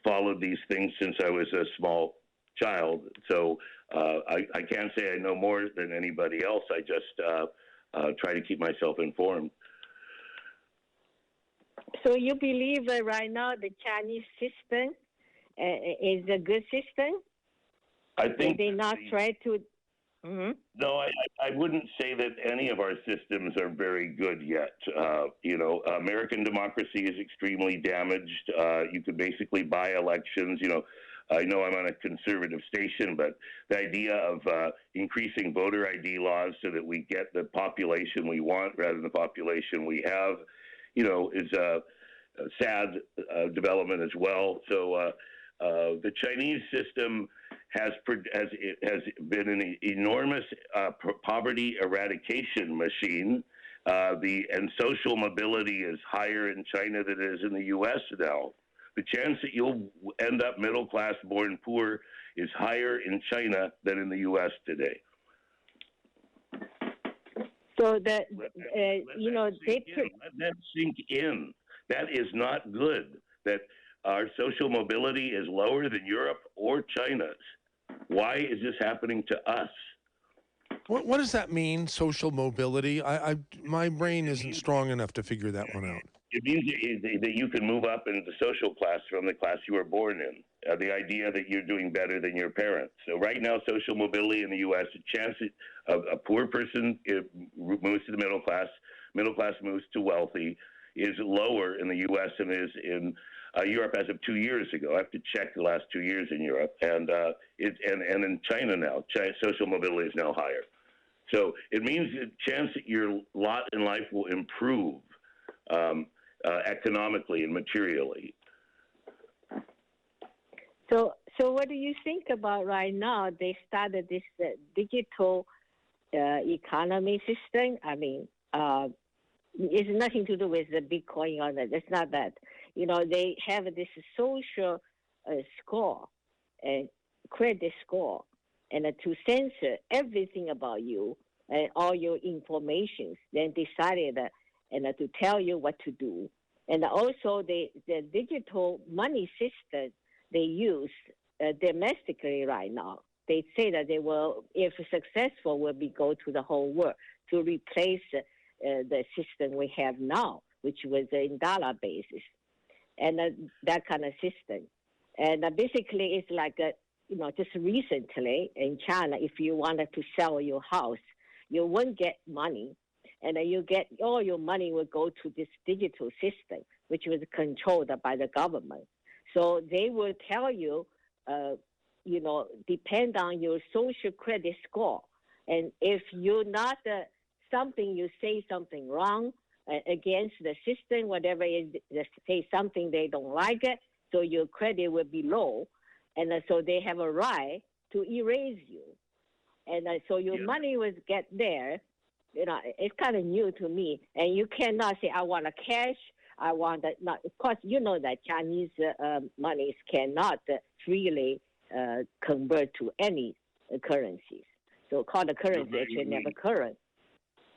followed these things since I was a small child. So I can't say I know more than anybody else. I just try to keep myself informed. So you believe right now the Chinese system is a good system? I think they not try to. Mm-hmm. No, I wouldn't say that any of our systems are very good yet. American democracy is extremely damaged. You could basically buy elections. I know I'm on a conservative station, but the idea of increasing voter ID laws so that we get the population we want rather than the population we have, is a sad development as well. So the Chinese system has been an enormous poverty eradication machine, and social mobility is higher in China than it is in the U.S. now. The chance that you'll end up middle class, born poor, is higher in China than in the U.S. today. So that let that sink in. That is not good. That our social mobility is lower than Europe or China's. Why is this happening to us? What does that mean, social mobility? My brain isn't strong enough to figure that one out. It means that you can move up in the social class from the class you were born in. The idea that you're doing better than your parents. So right now, social mobility in the U.S., the chance of a poor person moves to the middle class moves to wealthy, is lower in the U.S. than it is in Europe as of 2 years ago. I have to check the last 2 years in Europe, and in China now, social mobility is now higher. So it means the chance that your lot in life will improve economically and materially. So what do you think about right now? They started this digital economy system. I mean, it's nothing to do with the Bitcoin or that. It's not that. They have this social score and credit score, and to censor everything about you and all your information. Then decided to tell you what to do. And also the digital money system they use domestically right now. They say that they will, if successful, will go to the whole world to replace the system we have now, which was in dollar basis, and that kind of system. And basically, it's like just recently in China, if you wanted to sell your house, you won't get money, and then you get all your money will go to this digital system, which was controlled by the government. So they will tell you, depend on your social credit score, and if you're not you say something wrong against the system, whatever it is, say something they don't like it, so your credit will be low. and so they have a right to erase you. And so your money was get there. You know, it's kind of new to me. And you cannot say, I want a cash. I want that. Not, of course, you know that Chinese monies cannot freely convert to any currencies. So called the currency actually never current.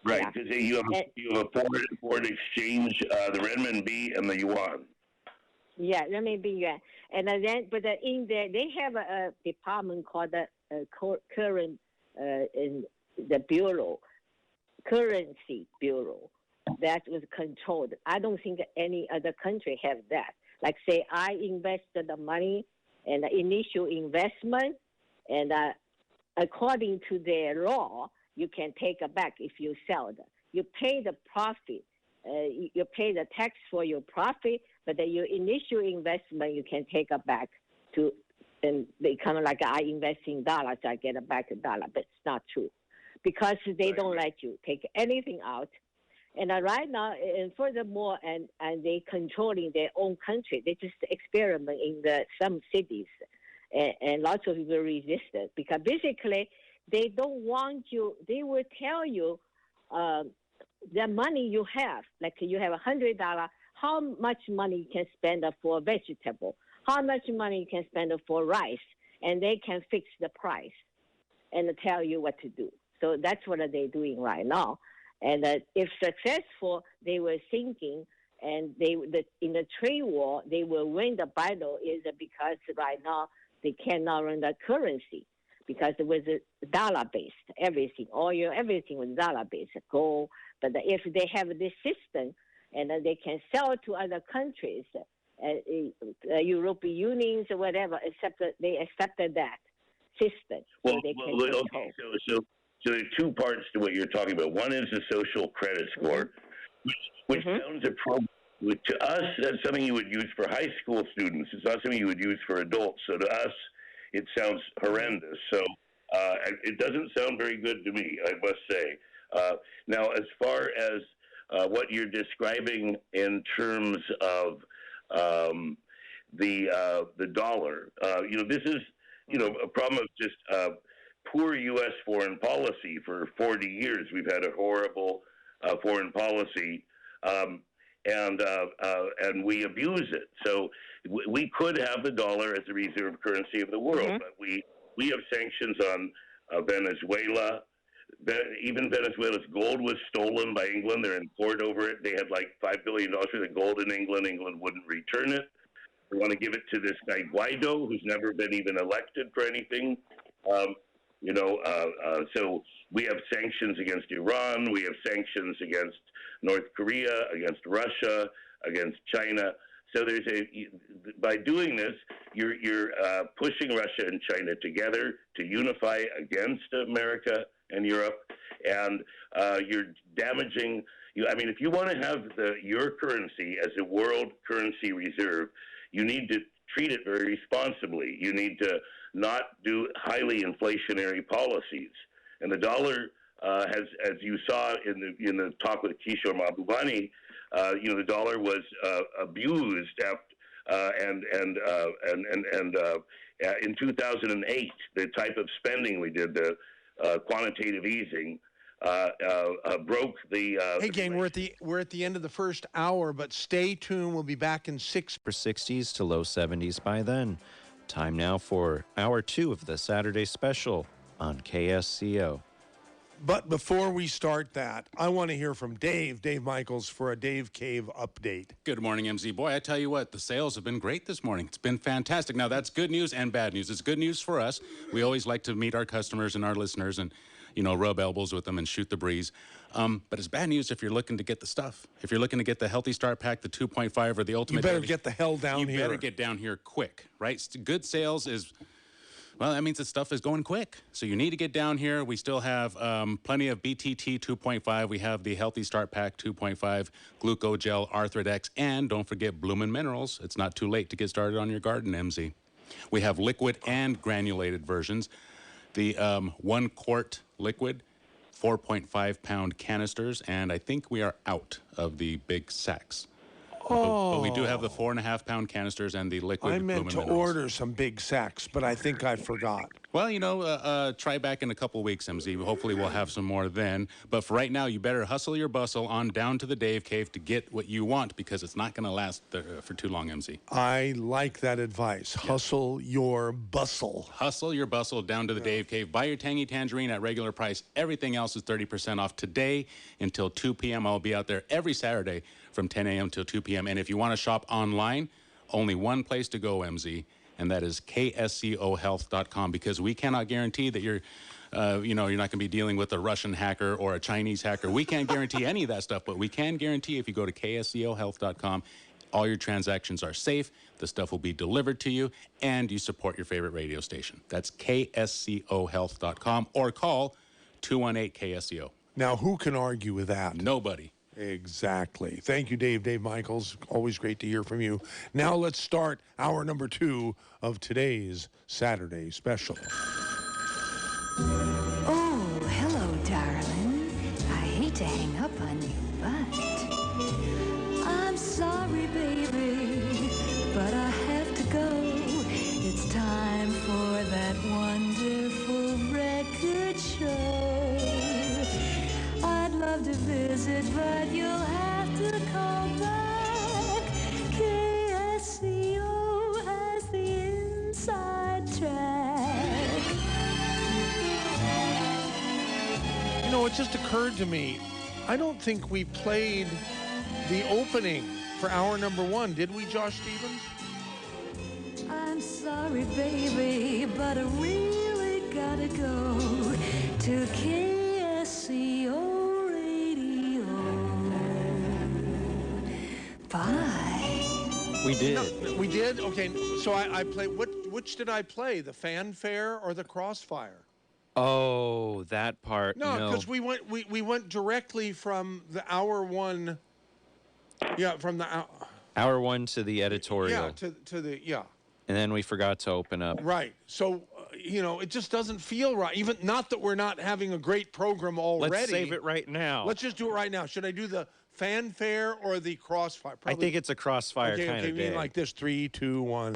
Right, Yeah. because you have a foreign exchange, the renminbi and the yuan. Yeah, renminbi yuan. And then, but in there, they have a department called the current in the bureau, currency bureau, that was controlled. I don't think any other country have that. Like say, I invested the money and the initial investment, and according to their law, you can take it back if you sell it. You pay the profit. You pay the tax for your profit, but your initial investment you can take it back to, and they kind of like I invest in dollars, I get it back a dollar, but it's not true because they don't let you take anything out. And right now, and furthermore, and they controlling their own country. They just experiment in some cities, and lots of people resist it because basically they don't want you. They will tell you the money you have, like you have $100, how much money you can spend for vegetable, how much money you can spend for rice, and they can fix the price and tell you what to do. So that's what they're doing right now. And if successful, they were thinking, and in the trade war, they will win the battle is because right now they cannot run the currency because it was dollar-based, everything. Everything was dollar-based, gold. But if they have this system, and they can sell to other countries, European unions or whatever, except that they accepted that system. So they can okay, so there are two parts to what you're talking about. One is the social credit score, which sounds appropriate. To us, that's something you would use for high school students. It's not something you would use for adults. So to us, it sounds horrendous. So it doesn't sound very good to me, I must say. Now, as far as what you're describing in terms of the dollar, this is a problem of just poor U.S. foreign policy. For 40 years, we've had a horrible foreign policy, and we abuse it. So we could have the dollar as the reserve currency of the world, but we have sanctions on Venezuela. Even Venezuela's gold was stolen by England. They're in court over it. They had like $5 billion worth of gold in England. England wouldn't return it. They want to give it to this guy Guaido, who's never been even elected for anything. So we have sanctions against Iran. We have sanctions against North Korea, against Russia, against China. So by doing this, you're pushing Russia and China together to unify against America and Europe, and you're damaging. If you want to have your currency as a world currency reserve, you need to treat it very responsibly. You need to not do highly inflationary policies. And the dollar has, as you saw in the talk with Kishore Mahbubani, the dollar was abused in 2008. The type of spending we did, the quantitative easing, broke the. Hey, gang, we're at the end of the first hour, but stay tuned. We'll be back in 60s to low 70s by then. Time now for hour 2 of the Saturday special on KSCO. But before we start that, I want to hear from Dave Michaels, for a Dave Cave update. Good morning, MZ. Boy, I tell you what, the sales have been great this morning. It's been fantastic. Now, that's good news and bad news. It's good news for us. We always like to meet our customers and our listeners and, rub elbows with them and shoot the breeze. But it's bad news if you're looking to get the stuff. If you're looking to get the Healthy Start Pack, the 2.5 or the Ultimate. You better get the hell down here. You better get down here quick, right? Good sales is... Well, that means that stuff is going quick. So you need to get down here. We still have plenty of BTT 2.5. We have the Healthy Start Pack 2.5, Glucogel, Arthrodex, and don't forget Bloomin' Minerals. It's not too late to get started on your garden, MZ. We have liquid and granulated versions. The 1 quart liquid, 4.5 pound canisters, and I think we are out of the big sacks. But we do have the 4.5-pound canisters and the liquid. I meant to order some big sacks, but I think I forgot. Well, try back in a couple weeks, MZ. Hopefully we'll have some more then. But for right now, you better hustle your bustle on down to the Dave Cave to get what you want, because it's not going to last for too long, MZ. I like that advice. Yeah. Hustle your bustle. Hustle your bustle down to the Dave Cave. Buy your tangy tangerine at regular price. Everything else is 30% off today until 2 p.m. I'll be out there every Saturday from 10 a.m. till 2 p.m. And if you want to shop online, only one place to go, MZ. And that is KSCOhealth.com, because we cannot guarantee that you're not going to be dealing with a Russian hacker or a Chinese hacker. We can't guarantee any of that stuff, but we can guarantee if you go to KSCOhealth.com, all your transactions are safe, the stuff will be delivered to you, and you support your favorite radio station. That's KSCOhealth.com, or call 218-KSCO. Now, who can argue with that? Nobody. Exactly. Thank you, Dave. Dave Michaels. Always great to hear from you. Now let's start hour number 2 of today's Saturday special. Oh, hello, darling. I hate to hang up on you, but I'm sorry, baby, but I have to go. It's time for that wonderful record show. I'd love to visit, but you'll have to call back. KSCO has the inside track. You know, it just occurred to me, I don't think we played the opening for hour number 1. Did we, Josh Stevens? I'm sorry, baby, but I really gotta go to KSCO. Bye. We did. No, we did? Okay, so I played, which did I play? The fanfare or the crossfire? Oh, that part. No, because we went directly from the hour 1. Yeah, from the hour 1 to the editorial. Yeah, to the And then we forgot to open up. Right. So, it just doesn't feel right. Even not that we're not having a great program already. Let's save it right now. Let's just do it right now. Should I do the fanfare or the crossfire? Probably. I think it's a crossfire kind of day. Okay, like this. 3, 2, 1.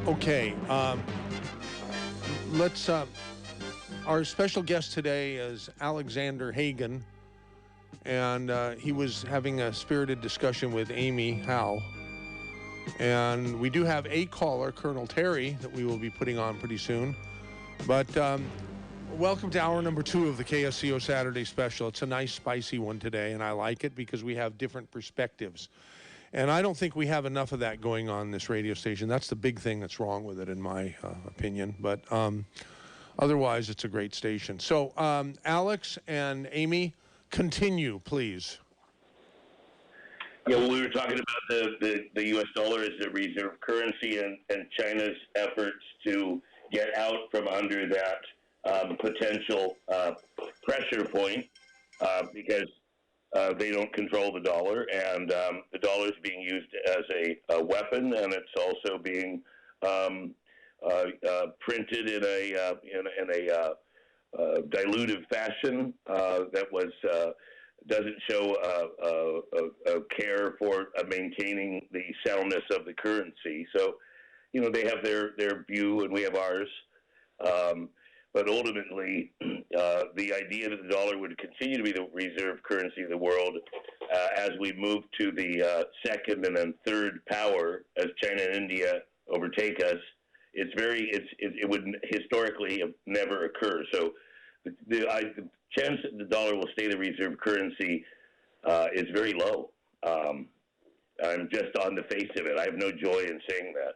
Okay, let's, our special guest today is Alexander Hagan, and he was having a spirited discussion with Amy Howe. And we do have a caller, Colonel Terry, that we will be putting on pretty soon. But welcome to hour number 2 of the KSCO Saturday special. It's a nice, spicy one today, and I like it because we have different perspectives. And I don't think we have enough of that going on this radio station. That's the big thing that's wrong with it, in my opinion. But otherwise, it's a great station. So, Alex and Amy, continue, please. Yeah, well, we were talking about the U.S. dollar as a reserve currency and China's efforts to get out from under that potential pressure point because they don't control the dollar, and the dollar is being used as a weapon, and it's also being printed in a dilutive fashion that doesn't show a care for maintaining the soundness of the currency. So, they have their view, and we have ours. But ultimately, the idea that the dollar would continue to be the reserve currency of the world as we move to the second and then third power, as China and India overtake us, it would historically have never occur. So the chance that the dollar will stay the reserve currency is very low. I'm just on the face of it. I have no joy in saying that.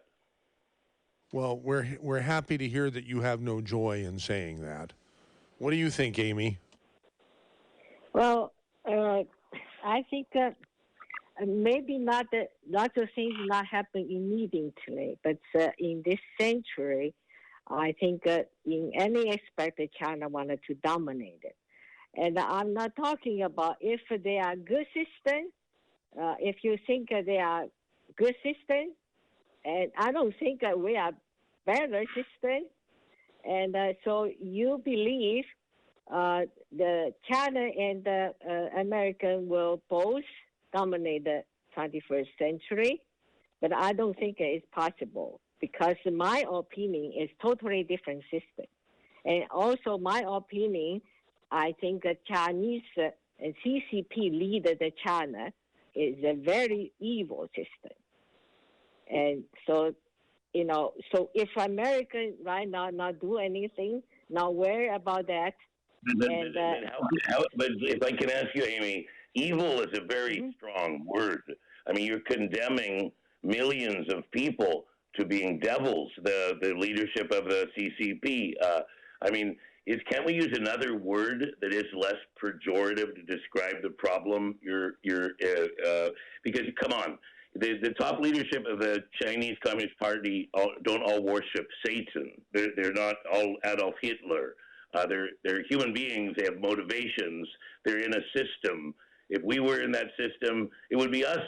Well, we're happy to hear that you have no joy in saying that. What do you think, Amy? Well, I think that maybe not the things not happen immediately, but in this century, I think in any aspect that China wanted to dominate it. And I'm not talking about if they are good system. If you think they are good system, and I don't think that we are better system. And so you believe the China and the American will both dominate the 21st century, but I don't think it's possible because my opinion is totally different system. And also my opinion, I think the Chinese and CCP leader the China is a very evil system. And so, so if America right now not do anything, not worry about that. But if I can ask you, Amy, evil is a very strong word. I mean, you're condemning millions of people to being devils, the leadership of the CCP. I mean, can't we use another word that is less pejorative to describe the problem? Because come on, the top leadership of the Chinese Communist Party don't all worship Satan. They're not all Adolf Hitler. They're human beings. They have motivations. They're in a system. If we were in that system, it would be us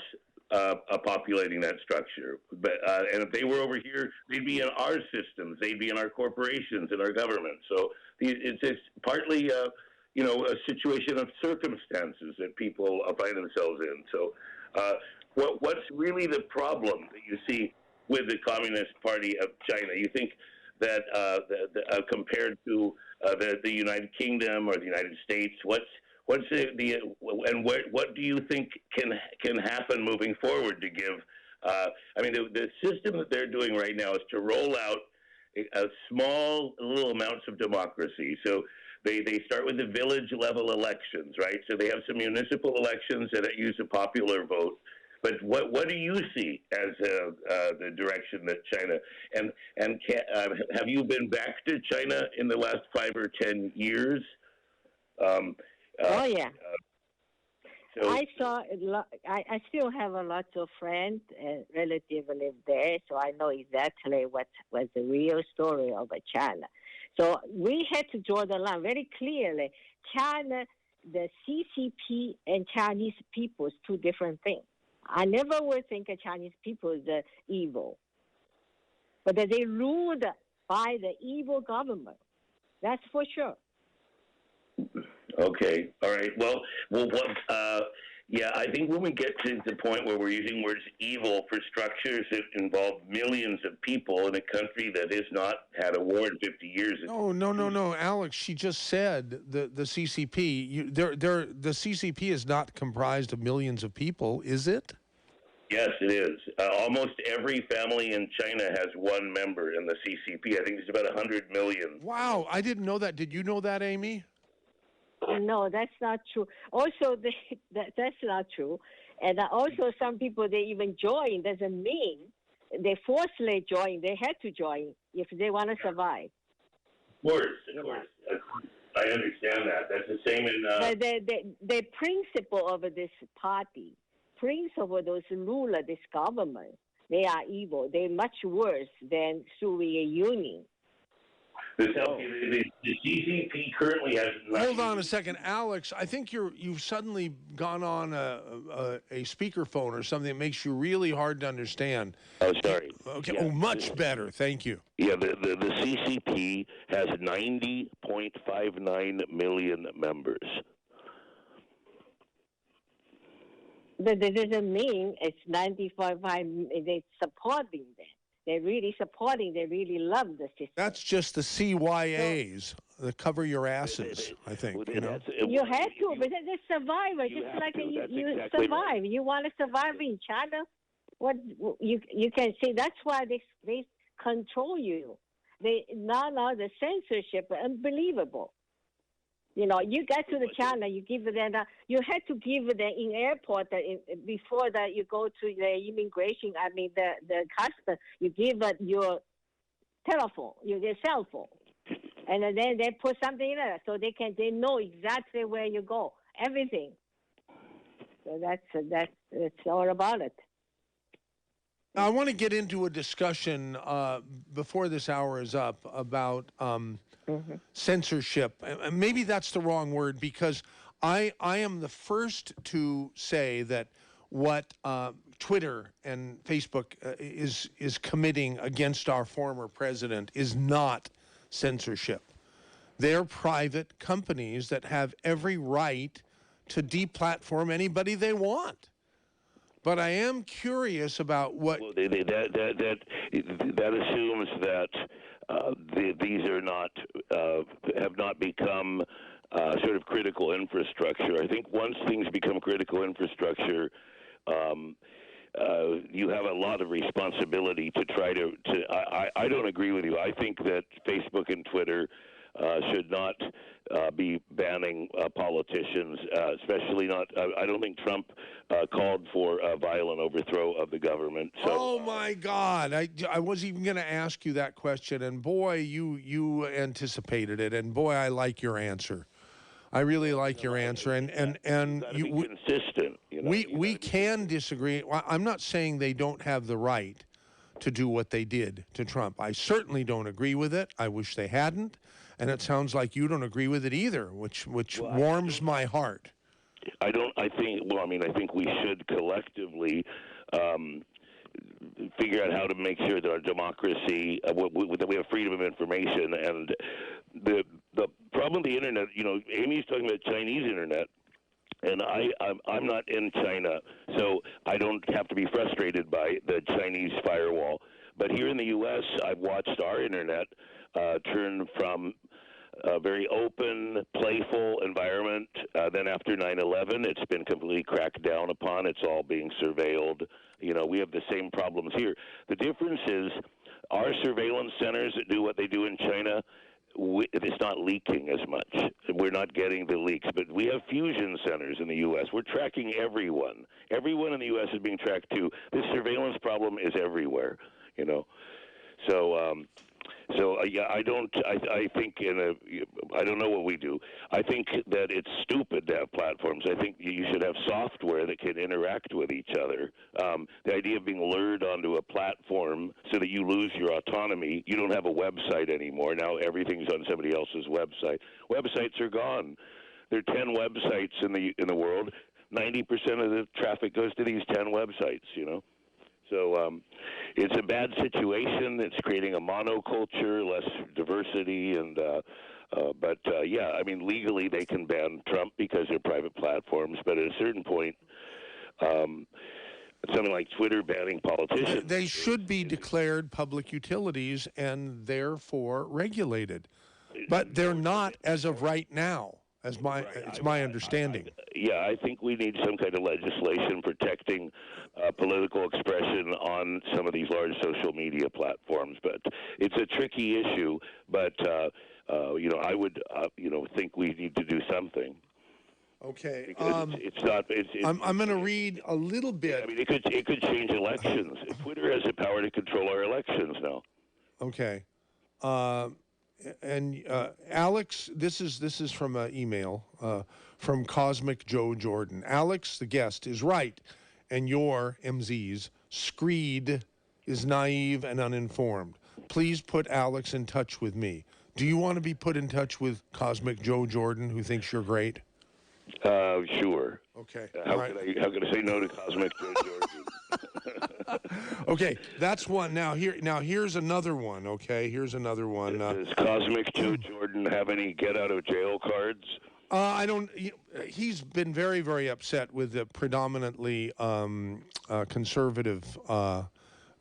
populating that structure. But and if they were over here, they'd be in our systems. They'd be in our corporations and our government. So it's partly, a situation of circumstances that people find themselves in. So what's really the problem that you see with the Communist Party of China? You think that compared to the United Kingdom or the United States, what do you think can happen moving forward to give? The system that they're doing right now is to roll out a small little amounts of democracy. So they start with the village level elections, right? So they have some municipal elections that use a popular vote. But what do you see as the direction that China have you been back to China in the last 5 or 10 years? Oh yeah. I still have a lot of friends and relatives live there, so I know exactly what was the real story of China. So we had to draw the line very clearly. China, the CCP and Chinese people is two different things. I never would think a Chinese people is evil, but that they ruled by the evil government. That's for sure. Okay. All right. Well, I think when we get to the point where we're using words evil for structures that involve millions of people in a country that has not had a war in 50 years. No, Alex, she just said the CCP, the CCP is not comprised of millions of people, is it? Yes, it is. Almost every family in China has one member in the CCP. I think it's about 100 million. Wow, I didn't know that. Did you know that, Amy? No, that's not true. Also, that's not true. And also, some people, they even join. Doesn't mean they forcibly join. They had to join if they want to survive. Of course. I understand that. That's the same in... But the principle of this party, principle of those rulers, this government, they are evil. They're much worse than Soviet Union. The CCP currently has... Hold on a second, Alex. I think you've suddenly gone on a speakerphone or something that makes you really hard to understand. Oh, sorry. Okay. Yeah. Oh, much better. Thank you. Yeah, the CCP has 90.59 million members. But that doesn't mean it's 95. They're supporting them. They're really supporting. They really love the system. That's just the CYAs, the cover your asses, I think. You have to, but they're survivors. Just like you exactly survive. Right. You want to survive in China? What you can see? That's why they control you. They now the censorship, unbelievable. You know, you get to the China, you give them you had to give them in airport before that you go to the immigration. I mean the custom. You give your telephone, your cell phone, and then they put something in it so they know exactly where you go, everything. So that's all about it. Now, I want to get into a discussion before this hour is up about censorship. Maybe that's the wrong word, because I am the first to say that what Twitter and Facebook is committing against our former president is not censorship. They're private companies that have every right to deplatform anybody they want. But I am curious about what... Well, that assumes that these are not have not become sort of critical infrastructure. I think once things become critical infrastructure, you have a lot of responsibility to try to. I don't agree with you. I think that Facebook and Twitter should not be banning politicians, especially not. I don't think Trump called for a violent overthrow of the government. So, oh my God! I was even going to ask you that question, and boy, you anticipated it, and boy, I like your answer. I really like your answer, and you be consistent. You know, we can disagree. Well, I'm not saying they don't have the right to do what they did to Trump. I certainly don't agree with it. I wish they hadn't. And it sounds like you don't agree with it either, which warms my heart. I don't. I think. Well, I mean, I think we should collectively figure out how to make sure that our democracy, that we have freedom of information, and the problem with the internet. You know, Amy's talking about Chinese internet. And I'm not in China, so I don't have to be frustrated by the Chinese firewall. But here in the U.S., I've watched our internet turn from a very open, playful environment. Then after 9/11, it's been completely cracked down upon. It's all being surveilled. You know, we have the same problems here. The difference is our surveillance centers that do what they do in China, it's not leaking as much. We're not getting the leaks. But we have fusion centers in the U.S. We're tracking everyone. Everyone in the U.S. is being tracked too. This surveillance problem is everywhere, you know. So yeah, I think I don't know what we do. I think that it's stupid to have platforms. I think you should have software that can interact with each other. The idea of being lured onto a platform so that you lose your autonomy. You don't have a website anymore. Now everything's on somebody else's website. Websites are gone. There are 10 websites in the world. 90% of the traffic goes to these 10 websites, you know. So it's a bad situation. It's creating a monoculture, less diversity, and yeah, I mean, legally they can ban Trump because they're private platforms, but at a certain point, something like Twitter banning politicians. They should be declared public utilities and therefore regulated, but they're not as of right now. It's my understanding. Yeah, I think we need some kind of legislation protecting political expression on some of these large social media platforms. But it's a tricky issue. But you know, I would think we need to do something. Okay. It's not. I'm going to read a little bit. I mean, it could change elections. Twitter has the power to control our elections now. Okay. And Alex, this is from an email from Cosmic Joe Jordan. Alex, the guest, is right, and your MZ's screed is naive and uninformed. Please put Alex in touch with me. Do you want to be put in touch with Cosmic Joe Jordan, who thinks you're great? Sure. Okay. How can I say no to Cosmic Joe Jordan? Okay, that's one. Now here's another one. Okay, here's another one. Does Cosmic Joe Jordan have any get out of jail cards? I don't. He's been very, very upset with the predominantly conservative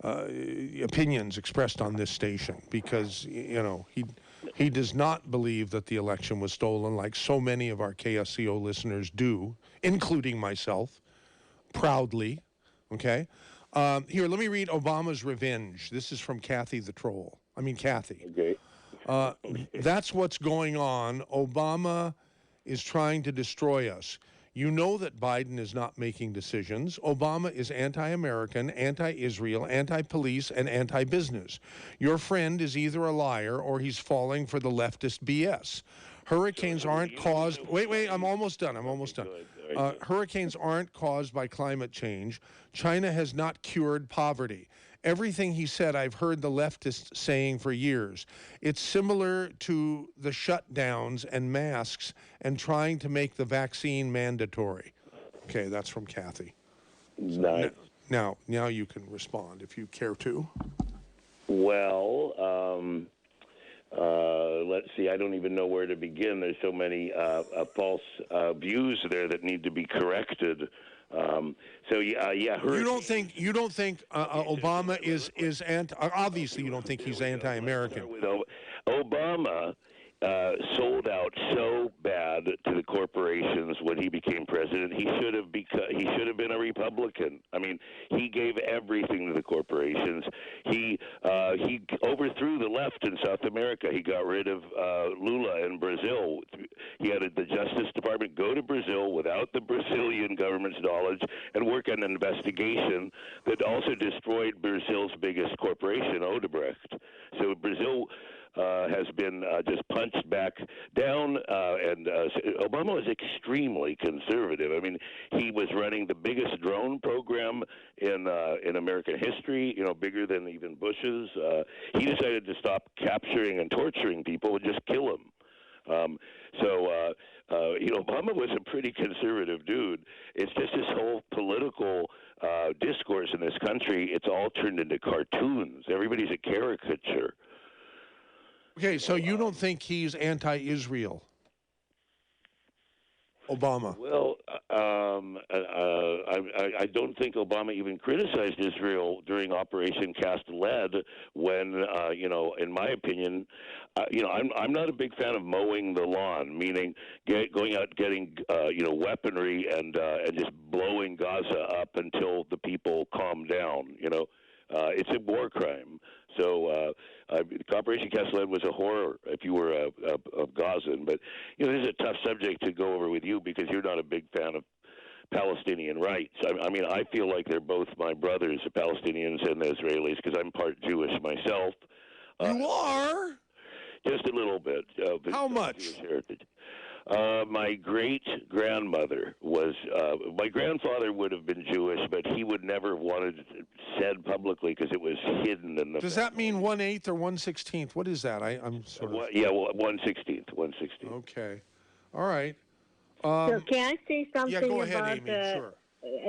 opinions expressed on this station because he does not believe that the election was stolen, like so many of our KSCO listeners do, including myself, proudly. Okay. Here, let me read Obama's Revenge. This is from Kathy the Troll. Kathy. Okay. That's what's going on. Obama is trying to destroy us. You know that Biden is not making decisions. Obama is anti-American, anti-Israel, anti-police, and anti-business. Your friend is either a liar or he's falling for the leftist BS. Hurricanes aren't caused... Wait, I'm almost done. Hurricanes aren't caused by climate change. China has not cured poverty. Everything he said, I've heard the leftists saying for years. It's similar to the shutdowns and masks and trying to make the vaccine mandatory. Okay, that's from Kathy. Nice. Now you can respond if you care to. Well, let's see. I don't even know where to begin. There's so many false views there that need to be corrected. You don't think Obama is anti? Obviously, you don't think he's anti-American. Obama sold out so bad to the corporations when he became president. He should have been a Republican. I mean, he gave everything to the corporations. He overthrew the left in South America. He got rid of Lula in Brazil. He had the Justice Department go to Brazil without the Brazilian government's knowledge and work on an investigation that also destroyed Brazil's biggest corporation, Odebrecht. So Brazil has been just punched back down, and Obama was extremely conservative. I mean, he was running the biggest drone program in American history, bigger than even Bush's. He decided to stop capturing and torturing people and just kill them. Obama was a pretty conservative dude. It's just this whole political discourse in this country, it's all turned into cartoons. Everybody's a caricature. Okay, so you don't think he's anti-Israel, Obama? Well, I don't think Obama even criticized Israel during Operation Cast Lead when, in my opinion, I'm not a big fan of mowing the lawn, meaning going out getting, weaponry and just blowing Gaza up until the people calm down, It's a war crime. So Operation Cast Lead was a horror if you were a Gazan. But, this is a tough subject to go over with you because you're not a big fan of Palestinian rights. I mean, I feel like they're both my brothers, the Palestinians and the Israelis, because I'm part Jewish myself. You are? Just a little bit. How much? Jewish heritage. My great-grandmother was, my grandfather would have been Jewish, but he would never have wanted it said publicly because it was hidden in the Does that mean 1/8 or 1/16? What is that? I'm sort of... 1/16. 1/16. Okay. All right. So can I say something go ahead, about, Amy, sure.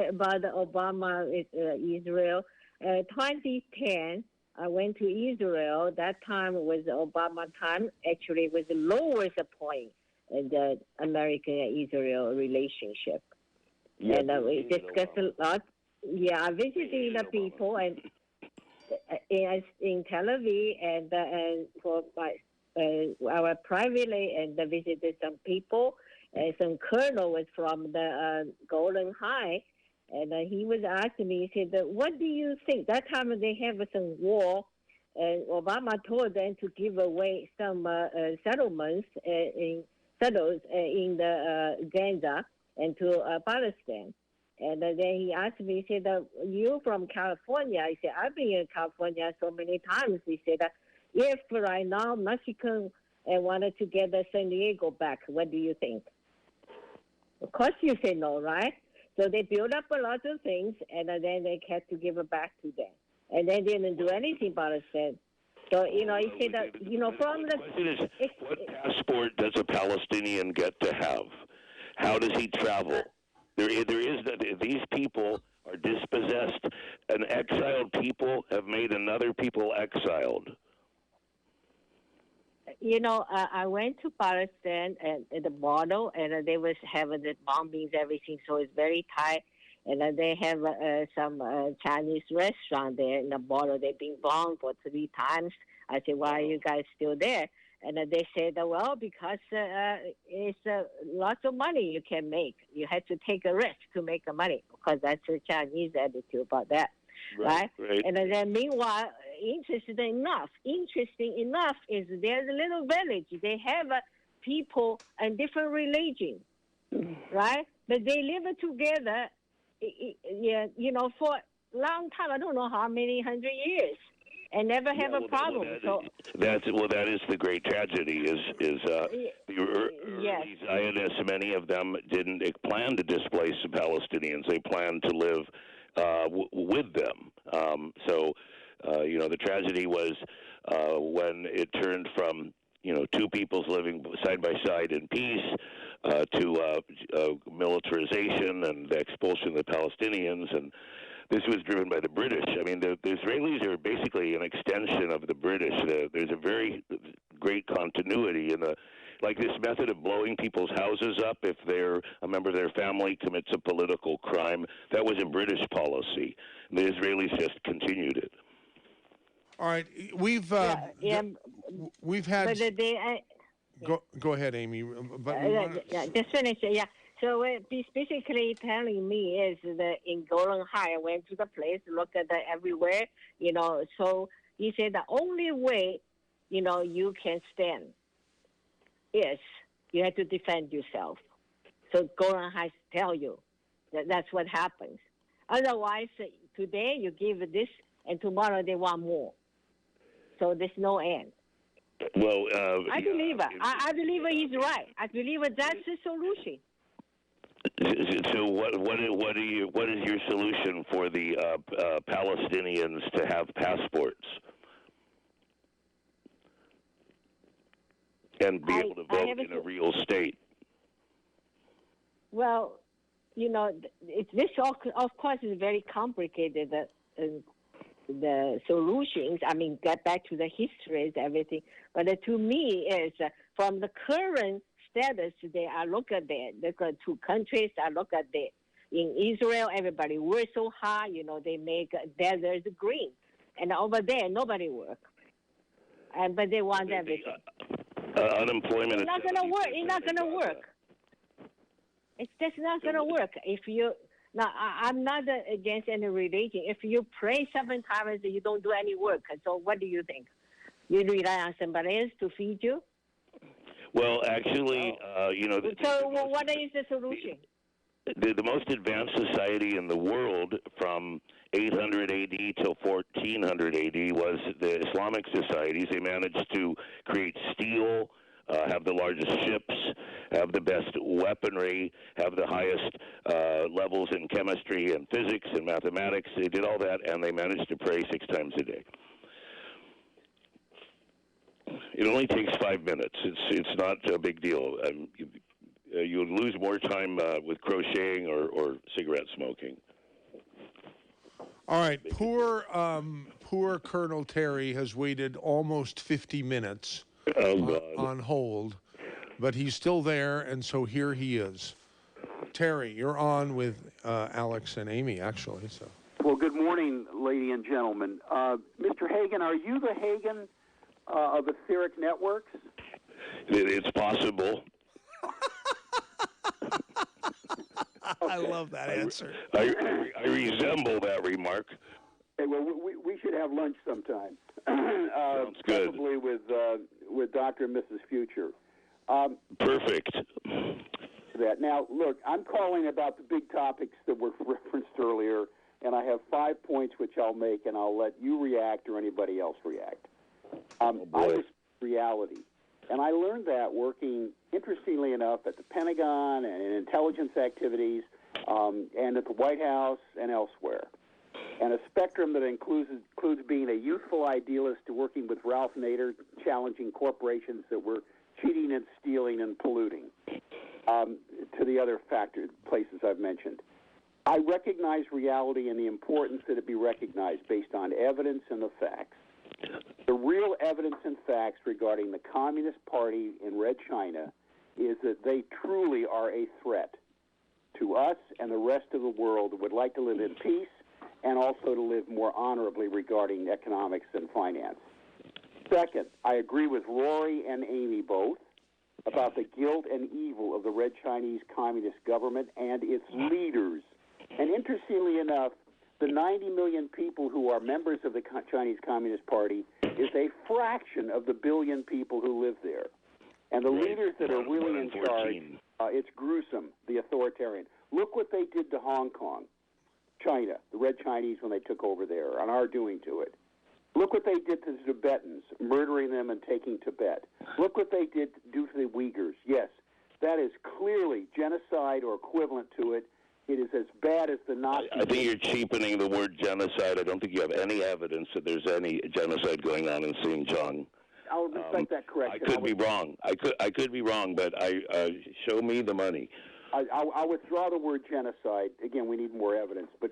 about the Obama Israel? 2010, I went to Israel. That time was Obama time. Actually, it was the lowest point in the American-Israel relationship. Yeah, and we discussed a lot. Yeah, I visited the people and in Tel Aviv and for our privately and visited some people. Some colonel was from the Golden High, and he was asking me, he said, what do you think? That time they have some war, and Obama told them to give away some settlements in the Gaza and to Palestine. And then he asked me, he said, you from California? I said, I've been in California so many times. He said, if right now Mexico wanted to get San Diego back, what do you think? Of course you say no, right? So they built up a lot of things, and then they had to give it back to them. And they didn't do anything about it. So, he said that, from the... question is, what passport does a Palestinian get to have? How does he travel? These people are dispossessed. An exiled people have made another people exiled. I went to Palestine and at the border, and they was having the bombings, everything, so it's very tight. And they have some Chinese restaurant there in the border. They've been bombed for 3 times. I said, why are you guys still there? And they said, well, because it's lots of money you can make. You have to take a risk to make the money, because that's the Chinese attitude about that. Right? And then meanwhile, interesting enough is there's a little village. They have people and different religion, right? But they live together, for a long time. I don't know how many 100 years, and never have a problem. That is the great tragedy. Is the early Zionists, many of them didn't plan to displace the Palestinians. They planned to live with them. The tragedy was when it turned from two peoples living side by side in peace to militarization and the expulsion of the Palestinians, and this was driven by the British. I mean, the Israelis are basically an extension of the British. There's a very great continuity in like this method of blowing people's houses up if a member of their family commits a political crime. That was a British policy. The Israelis just continued it. All right, we've had. Go ahead, Amy. But just finish. Yeah. So he's basically telling me is that in Golden High, I went to the place, look at everywhere, So he said the only way, you can stand is you have to defend yourself. So Golden High tell you that's what happens. Otherwise, today you give this, and tomorrow they want more. So there's no end. Well, I believe it. I believe he's right. I believe that's the solution. So what is your solution for the Palestinians to have passports and be able to vote in a real state? Well, this of course is very complicated. The solutions, get back to the histories, everything. But to me, is from the current status, they are look at two countries. I look at in Israel, everybody works so hard. They make deserts green, and over there nobody works. But they want everything. Unemployment. It's not gonna work. It's not gonna work. It's just not gonna work if you. Now, I'm not against any religion. If you pray 7 times, you don't do any work. So what do you think? You rely on somebody else to feed you? Well, actually, So what is the solution? The most advanced society in the world from 800 AD till 1400 AD was the Islamic societies. They managed to create steel, have the largest ships, have the best weaponry, have the highest levels in chemistry and physics and mathematics. They did all that, and they managed to pray 6 times a day. It only takes 5 minutes. It's not a big deal. You'll lose more time with crocheting or cigarette smoking. All right, poor Colonel Terry has waited almost 50 minutes on hold, but he's still there, and so here he is. Terry, you're on with Alex and Amy, actually. So. Well, good morning, lady and gentlemen. Mr. Hagan, are you the Hagan of Etheric Networks? It's possible. I love that answer. I resemble that remark. Hey, well, we should have lunch sometime. Sounds good. Probably with Dr. and Mrs. Future. Perfect. That. Now, look, I'm calling about the big topics that were referenced earlier, and I have 5 points which I'll make, and I'll let you react or anybody else react. I was reality. And I learned that working, interestingly enough, at the Pentagon and in intelligence activities and at the White House and elsewhere. And a spectrum that includes being a youthful idealist to working with Ralph Nader, challenging corporations that were cheating and stealing and polluting, to the other places I've mentioned. I recognize reality and the importance that it be recognized based on evidence and the facts. The real evidence and facts regarding the Communist Party in Red China is that they truly are a threat to us and the rest of the world that would like to live in peace and also to live more honorably regarding economics and finance. Second, I agree with Rory and Amy both about the guilt and evil of the Red Chinese Communist government and its leaders. And interestingly enough, the 90 million people who are members of the Chinese Communist Party is a fraction of the billion people who live there. And the leaders that are really in charge, it's gruesome, the authoritarian. Look what they did to Hong Kong, China, the Red Chinese when they took over there, and are doing to it. Look what they did to the Tibetans, murdering them and taking Tibet. Look what they did do to the Uyghurs. Yes, that is clearly genocide or equivalent to it, It is as bad as the Nazis. I think you're cheapening the word genocide. I don't think you have any evidence that there's any genocide going on in Xinjiang. I'll respect that correction. I could be wrong. I could be wrong, but show me the money. I'll withdraw the word genocide. Again, we need more evidence, but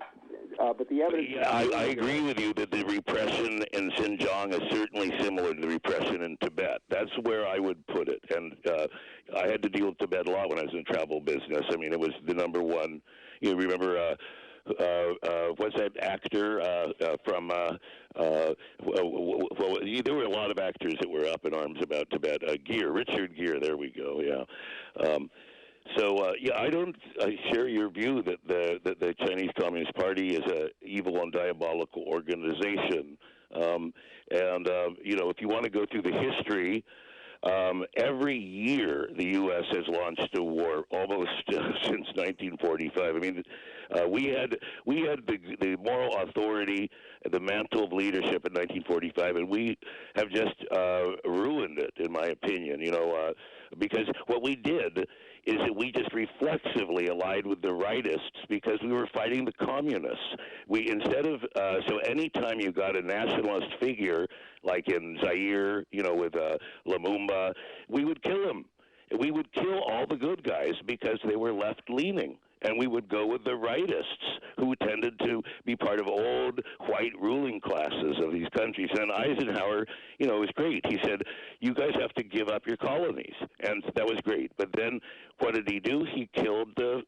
the evidence. Yeah, I agree with you that the repression in Xinjiang is certainly similar to the repression in Tibet. That's where I would put it. And I had to deal with Tibet a lot when I was in the travel business. I mean, it was the number one. You remember what's that actor from? Well, there were a lot of actors that were up in arms about Tibet. Richard Gere. There we go. Yeah. So I share your view that the Chinese Communist Party is a evil and diabolical organization. If you want to go through the history, every year the U.S. has launched a war almost since 1945. I mean, we had the moral authority, the mantle of leadership in 1945, and we have just ruined it, in my opinion. Because what we did is that we just reflexively allied with the rightists because we were fighting the communists. So anytime you got a nationalist figure, like in Zaire, with Lumumba, we would kill him. We would kill all the good guys because they were left-leaning. And we would go with the rightists, who tended to be part of old white ruling classes of these countries. And Eisenhower, was great. He said, you guys have to give up your colonies. And that was great. But then what did he do? He killed the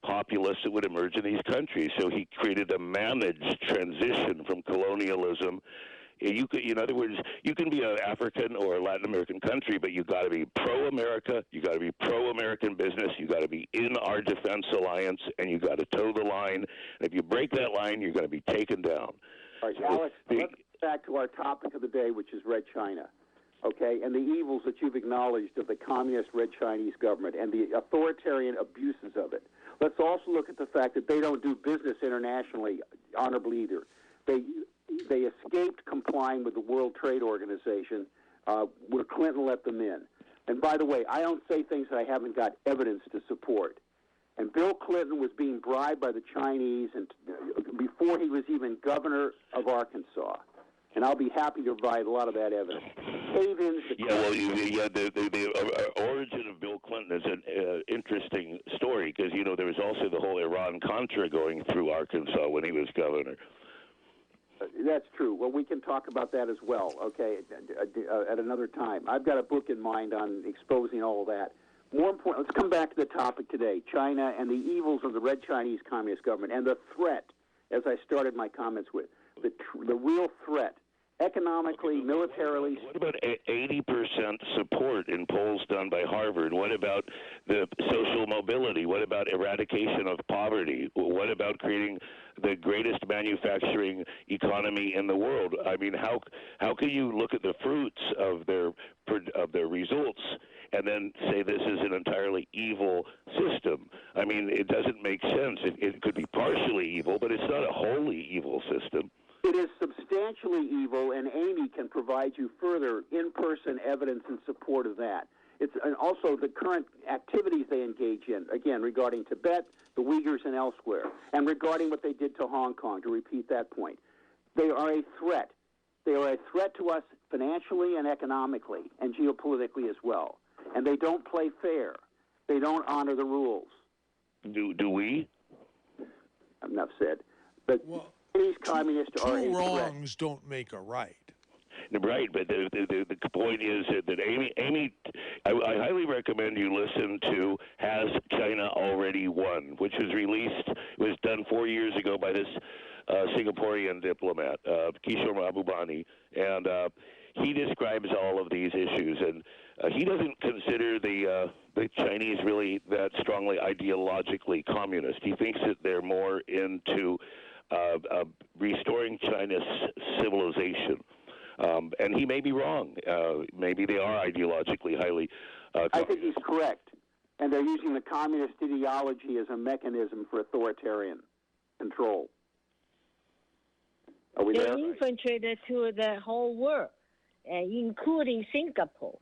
populace that would emerge in these countries. So he created a managed transition from colonialism. In other words, you can be an African or a Latin American country, but you got to be pro-America, you got to be pro-American business, you got to be in our defense alliance, and you got to toe the line. And if you break that line, you're going to be taken down. All right, Alex, let's get back to our topic of the day, which is Red China, okay, and the evils that you've acknowledged of the communist Red Chinese government and the authoritarian abuses of it. Let's also look at the fact that they don't do business internationally honorably either. They escaped complying with the World Trade Organization where Clinton let them in. And by the way, I don't say things that I haven't got evidence to support. And Bill Clinton was being bribed by the Chinese and before he was even governor of Arkansas. And I'll be happy to provide a lot of that evidence. The origin of Bill Clinton is an interesting story because, there was also the whole Iran-Contra going through Arkansas when he was governor. That's true. Well, we can talk about that as well, okay, at another time. I've got a book in mind on exposing all of that. More important, let's come back to the topic today, China and the evils of the Red Chinese Communist government and the threat, as I started my comments with, the real threat, economically, militarily. What about 80% support in polls done by Harvard? What about the social mobility? What about eradication of poverty? What about creating the greatest manufacturing economy in the world? I mean, how can you look at the fruits of their results and then say this is an entirely evil system? I mean, it doesn't make sense. It could be partially evil, but it's not a wholly evil system. It is substantially evil, and Amy can provide you further in-person evidence in support of that. And also the current activities they engage in, again, regarding Tibet, the Uyghurs, and elsewhere, and regarding what they did to Hong Kong, to repeat that point. They are a threat. They are a threat to us financially and economically, and geopolitically as well. And they don't play fair. They don't honor the rules. Do we? Enough said. But these communists are a two threat. wrongs don't make a right. Right, but the point is that Amy, I highly recommend you listen to Has China Already Won, which was done 4 years ago by this Singaporean diplomat, Kishore Mahbubani, and he describes all of these issues, and he doesn't consider the Chinese really that strongly ideologically communist. He thinks that they're more into restoring China's civilization. And he may be wrong. Maybe they are ideologically highly I think he's correct. And they're using the communist ideology as a mechanism for authoritarian control. Are we they there? infiltrated to the whole world, including Singapore.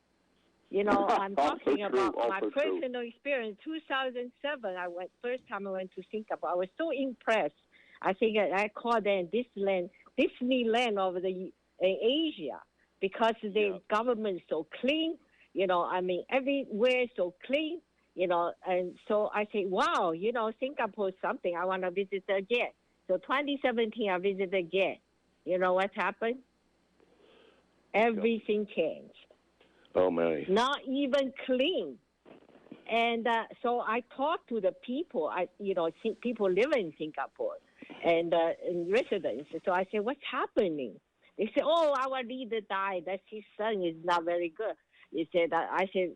You know, I'm talking about true, my also true. personal experience. 2007, first time I went to Singapore. I was so impressed. I think I call them Disneyland of the Asia, because the government is so clean. You know, I mean, everywhere is so clean. You know, and so I say, wow, you know, Singapore is something. I want to visit again. So 2017, I visited again. You know what happened? Everything changed. Oh, my. Not even clean. And so I talked to the people. People live in Singapore and residents. So I said, what's happening? They said, oh, our leader died. That his son is not very good. He said, I said,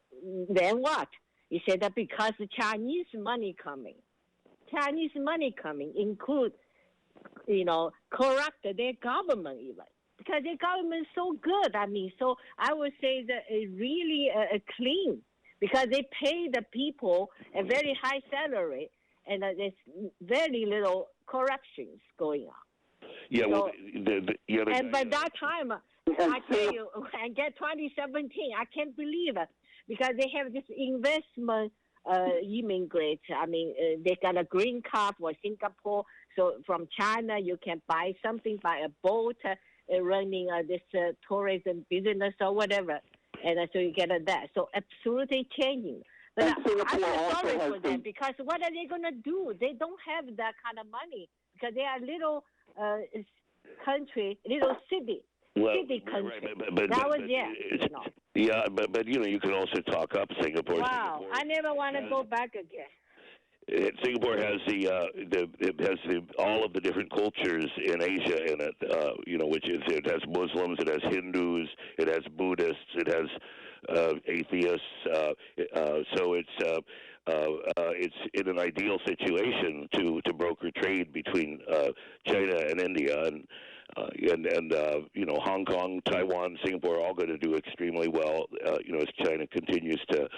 then what? He said that because the Chinese money coming include, you know, corrupt their government even. Because their government is so good. I mean, so I would say that it's really clean, because they pay the people a very high salary, and there's very little corruptions going on. Yeah, well, and by that time, I tell you, I get 2017, I can't believe it, because they have this investment immigrants. I mean, they got a green card for Singapore. So from China, you can buy something by a boat, running this tourism business or whatever. And so you get that. So absolutely changing. But I feel sorry for them, because what are they going to do? They don't have that kind of money, because they are little country, little city. City country. But that was it. You know. Yeah, but you know, you can also talk up Singapore. Wow, Singapore I never want to go back again. Singapore has all of the different cultures in Asia in it. You know, which is, it has Muslims, it has Hindus, it has Buddhists, it has atheists. So it's in an ideal situation to broker trade between China and India, and you know, Hong Kong, Taiwan, Singapore are all going to do extremely well. You know, as China continues to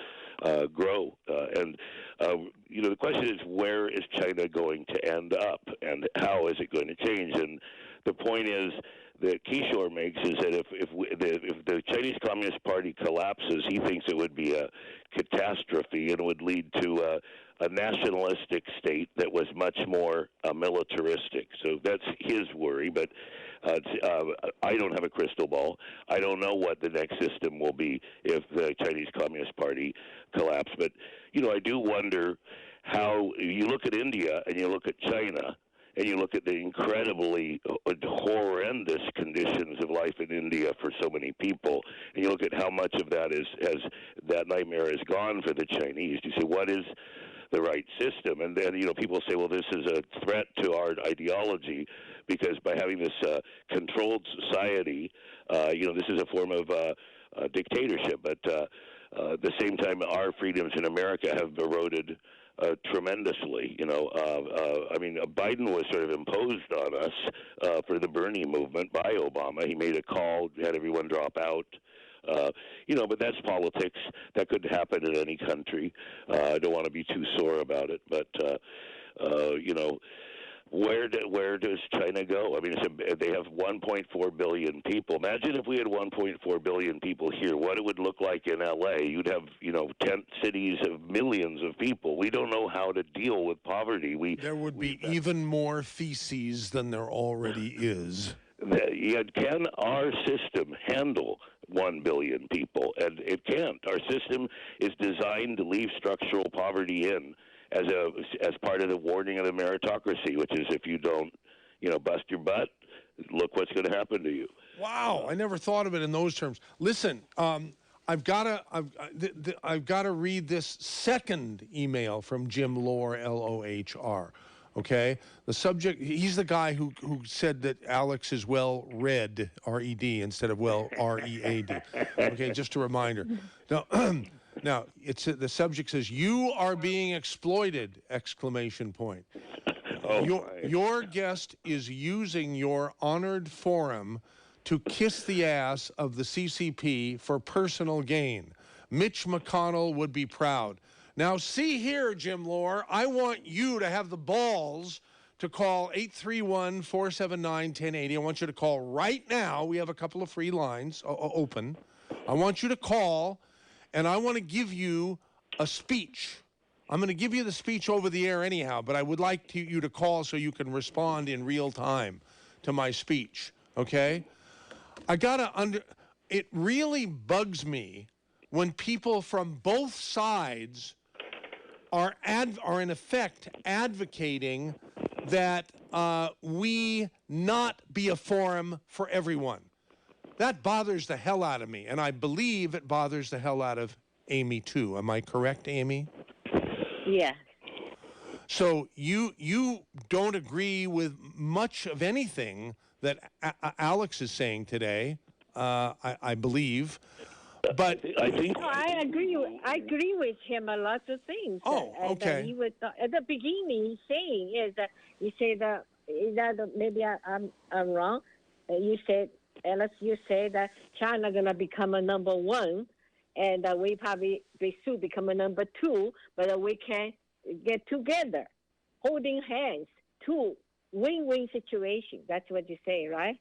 grow, and you know, the question is, where is China going to end up, and how is it going to change? And the point is that Kishore makes is that if the Chinese Communist Party collapses, he thinks it would be a catastrophe and would lead to a nationalistic state that was much more militaristic. So that's his worry, but I don't have a crystal ball. I don't know what the next system will be if the Chinese Communist Party collapses. But, you know, I do wonder how you look at India and you look at China, and you look at the incredibly horrendous conditions of life in India for so many people, and you look at how much of that that nightmare is gone for the Chinese. You say, what is the right system? And then, you know, people say, well, this is a threat to our ideology, because by having this controlled society, you know, this is a form of dictatorship. But at the same time, our freedoms in America have eroded tremendously. You know, I mean, Biden was sort of imposed on us for the Bernie movement by Obama. He made a call, had everyone drop out. You know, but that's politics. That could happen in any country. I don't want to be too sore about it, but you know, where does China go? I mean, they have 1.4 billion people. Imagine if we had 1.4 billion people here, what it would look like in L.A. You'd have, you know, tent cities of millions of people. We don't know how to deal with poverty. There would be even more feces than there already is. Yet can our system handle 1 billion people? And it can't. Our system is designed to leave structural poverty in as part of the warning of the meritocracy, which is, if you don't, you know, bust your butt, look what's going to happen to you. Wow, I never thought of it in those terms. Listen, I've got to read this second email from Jim Lohr, Lohr. Okay, the subject. He's the guy who said that Alex is well read, R-E-D, instead of well R-E-A-D. Okay, just a reminder. Now, now the subject says, "You are being exploited!" Exclamation point. Oh, your guest is using your honored forum to kiss the ass of the CCP for personal gain. Mitch McConnell would be proud. Now, see here, Jim Lohr, I want you to have the balls to call 831-479-1080. I want you to call right now. We have a couple of free lines open. I want you to call and I want to give you a speech. I'm going to give you the speech over the air anyhow, but I would like you to call so you can respond in real time to my speech, okay? It really bugs me when people from both sides are in effect advocating that we not be a forum for everyone. That bothers the hell out of me, and I believe it bothers the hell out of Amy too. Am I correct, Amy? Yeah. So you don't agree with much of anything that Alex is saying today, I believe. But I agree with him a lot of things. Oh, okay. He was at the beginning saying is that he said that maybe I'm wrong. You said, Alex, you said that China gonna become a number one, and we probably soon become a number two, but we can get together, holding hands, to win-win situation. That's what you say, right?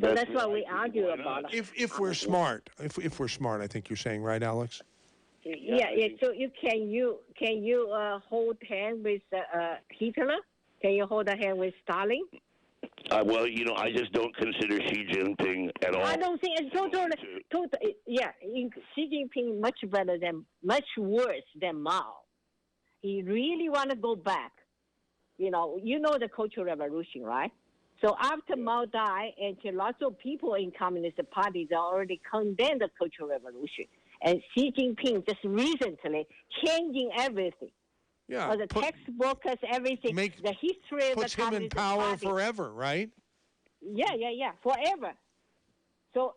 So that's why we argue about it. If we're smart, if we're smart, I think you're saying, right, Alex? Yeah. So can you hold hand with Hitler? Can you hold a hand with Stalin? Well, I just don't consider Xi Jinping at all. I don't think it's totally. Yeah, Xi Jinping much worse than Mao. He really want to go back. You know the Cultural Revolution, right? So after Mao died, and lots of people in Communist parties already condemned the Cultural Revolution. And Xi Jinping just recently changing everything. Yeah. The textbooks, everything, the history of the puts him in power forever, right? Yeah, forever. So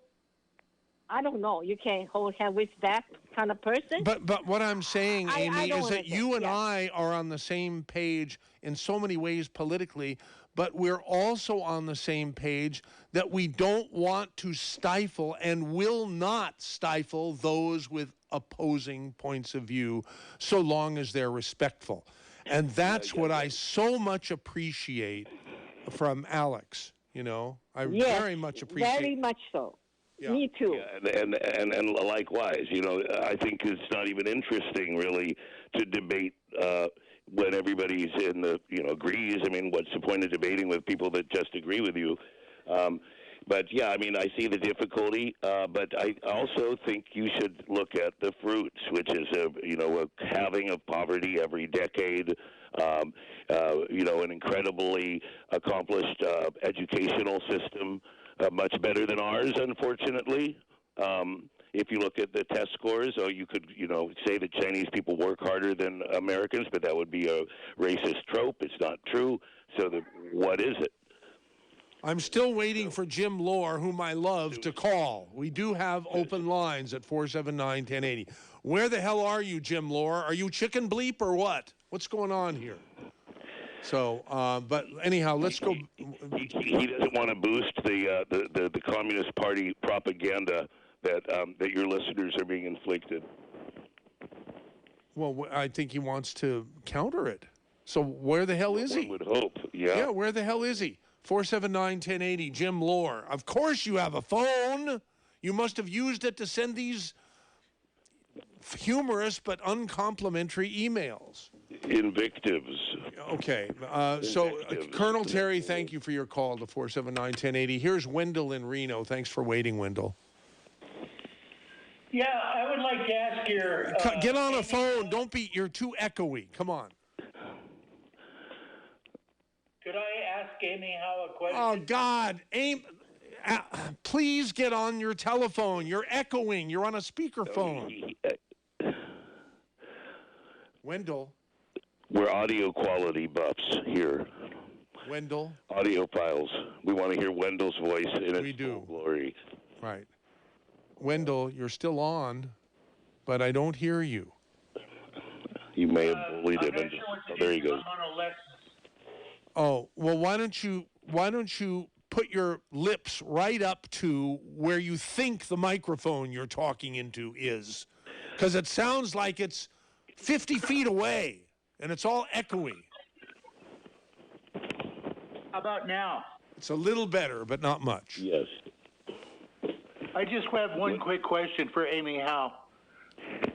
I don't know. You can't hold hands with that kind of person. But what I'm saying, Amy, is that you and I are on the same page in so many ways politically, but we're also on the same page that we don't want to stifle and will not stifle those with opposing points of view so long as they're respectful. And that's what I so much appreciate from Alex. I very much appreciate. Very much so. Yeah. Me too. Yeah, and likewise, I think it's not even interesting really to debate when everybody's in the agrees. I mean, what's the point of debating with people that just agree with you? But yeah, I mean, I see the difficulty, but I also think you should look at the fruits, which is a halving of poverty every decade. An incredibly accomplished educational system, much better than ours, unfortunately. If you look at the test scores, you could, say that Chinese people work harder than Americans, but that would be a racist trope. It's not true. So what is it? I'm still waiting for Jim Lohr, whom I love, to call. We do have open lines at 479-1080. Where the hell are you, Jim Lohr? Are you chicken bleep or what? What's going on here? So, but anyhow, let's go. He doesn't want to boost the Communist Party propaganda that your listeners are being inflicted. Well, I think he wants to counter it. So where the hell is he? One would hope, yeah. Yeah, where the hell is he? 479-1080, Jim Lohr. Of course you have a phone. You must have used it to send these humorous but uncomplimentary emails. Invectives. Okay. Colonel Terry, thank you for your call to 479-1080. Here's Wendell in Reno. Thanks for waiting, Wendell. Yeah, I would like to ask your... Get on a phone. You're too echoey. Come on. Could I ask Amy Howe a question? Oh, God. Please get on your telephone. You're echoing. You're on a speakerphone. Wendell. We're audio quality buffs here. Wendell. Audio files. We want to hear Wendell's voice in its full glory. Right. Wendell, you're still on, but I don't hear you. You may have bullied him. There he goes. Oh, well, why don't you put your lips right up to where you think the microphone you're talking into is? Because it sounds like it's 50 feet away, and it's all echoey. How about now? It's a little better, but not much. Yes. I just have one quick question for Amy Howe.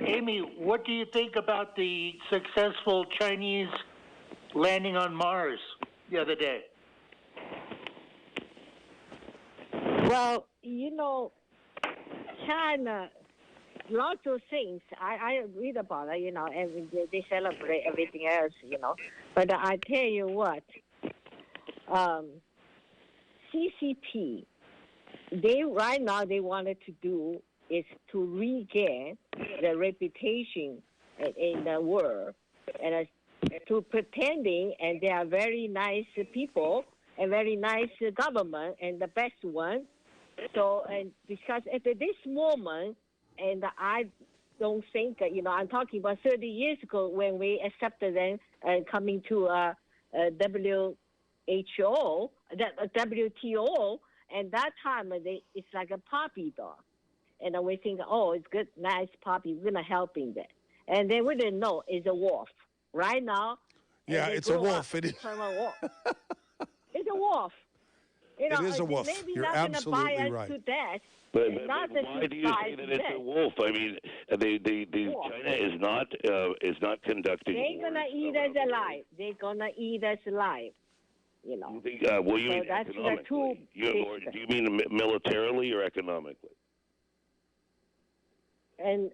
Amy, what do you think about the successful Chinese landing on Mars the other day? Well, China, lots of things. I read about it, and they celebrate everything else, But I tell you what, CCP, right now they wanted to do is to regain the reputation in the world and to pretending, and they are very nice people and very nice government and the best one. So, and because at this moment, and I don't think, I'm talking about 30 years ago when we accepted them coming to WTO, and that time it's like a puppy dog. And we think, oh, it's good, nice puppy, we're going to help in that. And then we didn't know it's a wolf. Right now, yeah, it's a wolf. It is. It's a wolf. It is a wolf. Maybe You're not absolutely gonna right. To death, but why do you say that it's a wolf? I mean, China is not conducting. They're gonna eat us alive. They're gonna eat us alive. You mean economically? Do you mean militarily or economically? And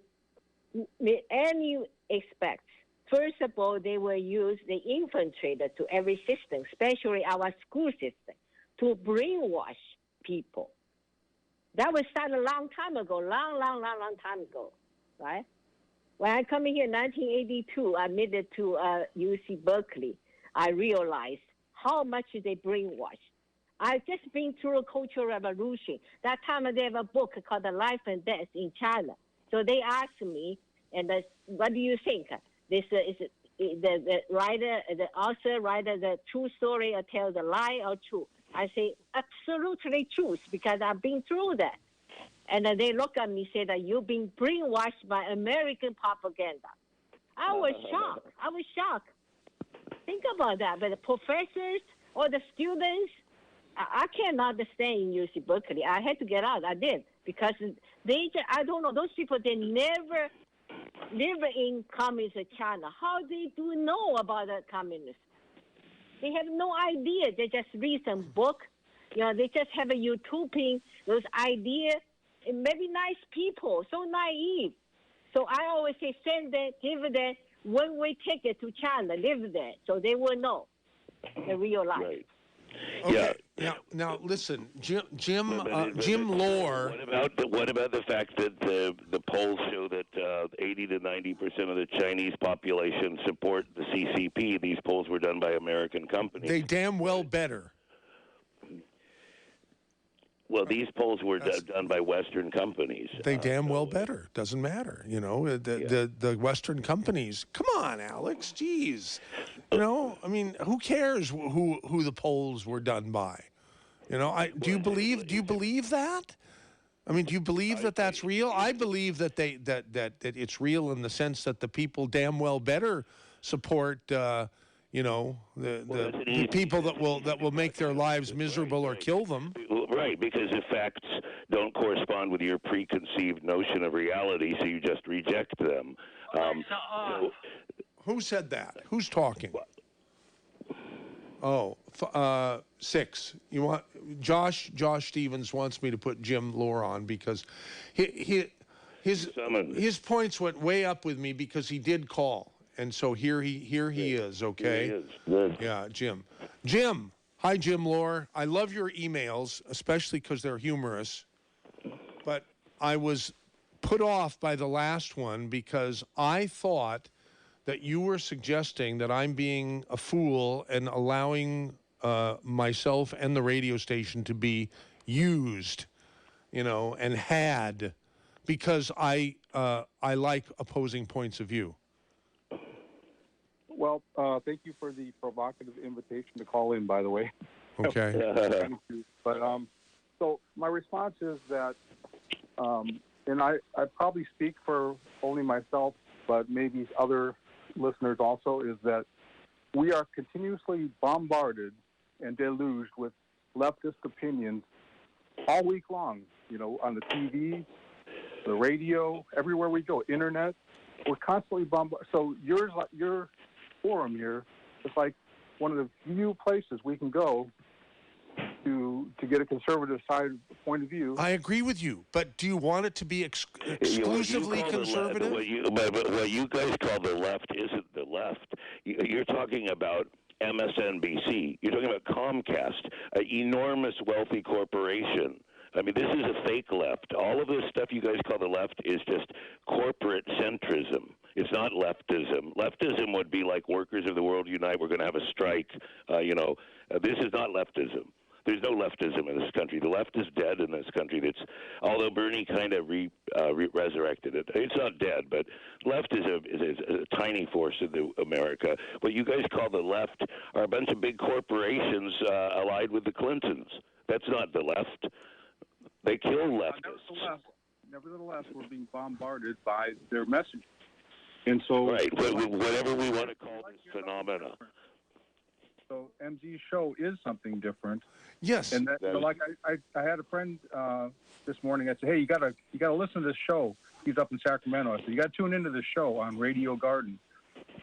you expect. First of all, they will use the infiltrator to every system, especially our school system, to brainwash people. That was started a long time ago, long time ago, right? When I come here in 1982, I made it to UC Berkeley. I realized how much they brainwash. I've just been through a cultural revolution. That time they have a book called The Life and Death in China. So they asked me, and what do you think? This is the writer, the author, writer, the true story or tell the lie or true? I say absolutely truth because I've been through that. And they look at me and say that you've been brainwashed by American propaganda. I was shocked. Think about that. But the professors or the students, I cannot stay in UC Berkeley. I had to get out. I did because I don't know, those people, they never live in communist China. How they do know about the communists? They have no idea. They just read some book. They just have a utopian, those ideas. And maybe nice people, so naive. So I always say, send them, give them one-way ticket to China, live there, so they will know the real life. Right. Okay. Yeah. Now listen, Jim Lore. What about the fact that the polls show that 80 to 90% of the Chinese population support the CCP? These polls were done by American companies. They damn well better. Well, these polls were done by Western companies. They damn well better. Doesn't matter. The Western companies. Come on, Alex. Jeez. I mean, who cares who the polls were done by? Do you believe that? I mean, do you believe that that's real? I believe that that it's real in the sense that the people damn well better support the people that will make their lives miserable or kill them. Right, because the facts don't correspond with your preconceived notion of reality, so you just reject them. Who said that? Who's talking? Oh, 6. You want Josh Stevens wants me to put Jim Lore on because his points went way up with me because he did call. And so here he is, okay? He is. Good. Yeah, Jim. Hi, Jim Lore. I love your emails, especially because they're humorous. But I was put off by the last one because I thought that you were suggesting that I'm being a fool and allowing myself and the radio station to be used, and had, because I like opposing points of view. Well, thank you for the provocative invitation to call in, by the way. Okay. But so my response is that, and I probably speak for only myself, but maybe other listeners also, is that we are continuously bombarded and deluged with leftist opinions all week long, on the TV, the radio, everywhere we go, internet. we're constantly bombarded. So your forum here is like one of the few places we can go to get a conservative side point of view. I agree with you, but do you want it to be exclusively conservative? What you guys call the left isn't the left. You're talking about MSNBC. You're talking about Comcast, an enormous wealthy corporation. I mean, this is a fake left. All of this stuff you guys call the left is just corporate centrism. It's not leftism. Leftism would be like workers of the world unite. We're going to have a strike. This is not leftism. There's no leftism in this country. The left is dead in this country. Although Bernie kind of resurrected it. It's not dead, but left is a tiny force in America. What you guys call the left are a bunch of big corporations allied with the Clintons. That's not the left. They kill leftists. Nevertheless, we're being bombarded by their message. And so, right, whatever we want to call this phenomena. So MZ's show is something different. Yes. And I had a friend this morning. I said, "Hey, you gotta listen to this show." He's up in Sacramento. I said, "You gotta tune into this show on Radio Garden."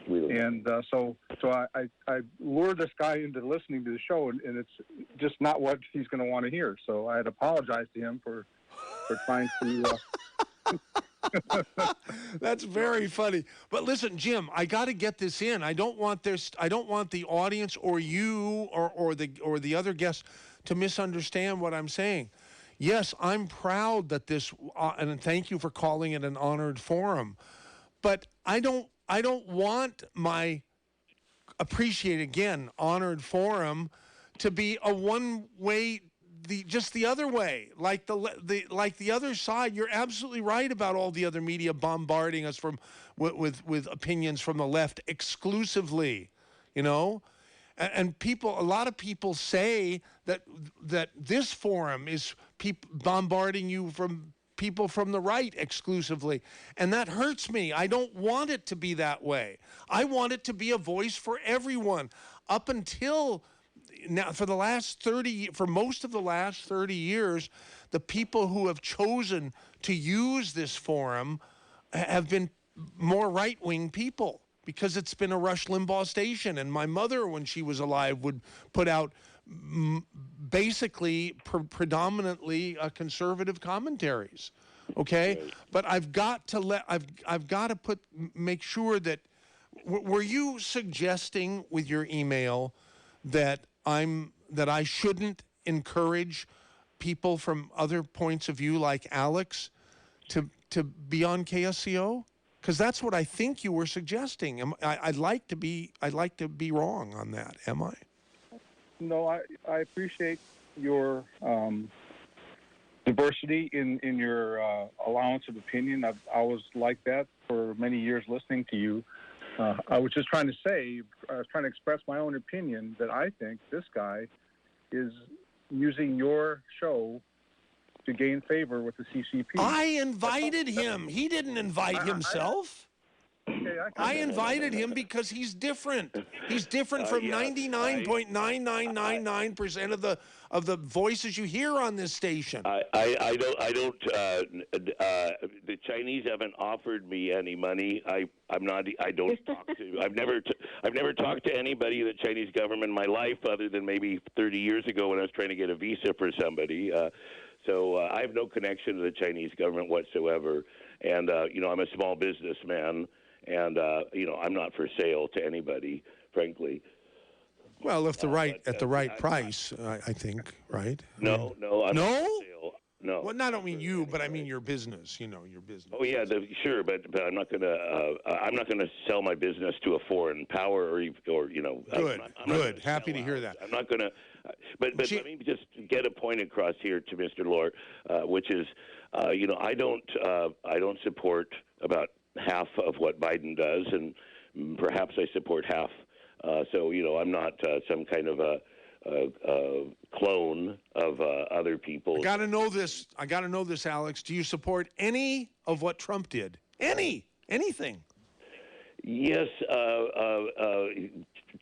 And so I lured this guy into listening to the show, and it's just not what he's going to want to hear. So I had apologized to him for trying to. That's very funny. But listen, Jim, I got to get this in. I don't want the audience or you or the other guests to misunderstand what I'm saying. Yes, I'm proud that this and thank you for calling it an honored forum. But I don't want my honored forum to be a one-way, just the other way, like the other side. You're absolutely right about all the other media bombarding us with opinions from the left exclusively, and a lot of people say that this forum is bombarding you from people from the right exclusively, and that hurts me. I don't want it to be that way. I want it to be a voice for everyone. Up until now, for most of the last 30 years, the people who have chosen to use this forum have been more right-wing people, because it's been a Rush Limbaugh station, and my mother, when she was alive, would put out basically predominantly conservative commentaries. Okay, but I've got to make sure that. Were you suggesting with your email that I shouldn't encourage people from other points of view like Alex to be on KSCO? Because that's what I think you were suggesting. I'd like to be wrong on that. Am I? No, I appreciate your diversity in your allowance of opinion. I was like that for many years listening to you. I was just trying to express my own opinion that I think this guy is using your show to gain favor with the CCP. I invited him. He didn't invite himself. I invited him because he's different. He's different from 99.9999% of the voices you hear on this station. I don't. The Chinese haven't offered me any money. I don't talk to. I've never talked to anybody in the Chinese government in my life, other than maybe 30 years ago when I was trying to get a visa for somebody. So I have no connection to the Chinese government whatsoever. And I'm a small businessman. And, I'm not for sale to anybody, frankly. Well, at the right price, I think, right? No, I'm not for sale. No. Well, I don't mean you, but I mean your business. Your business. Oh yeah, sure, but I'm not gonna sell my business to a foreign power or. Good. Good. Happy to hear that. I'm not gonna. But let me just get a point across here to Mr. Lohr, which is, I don't support about half of what Biden does, and perhaps I support half. So I'm not some kind of a clone of other people. I got to know this, Alex. Do you support any of what Trump did? Anything? Yes.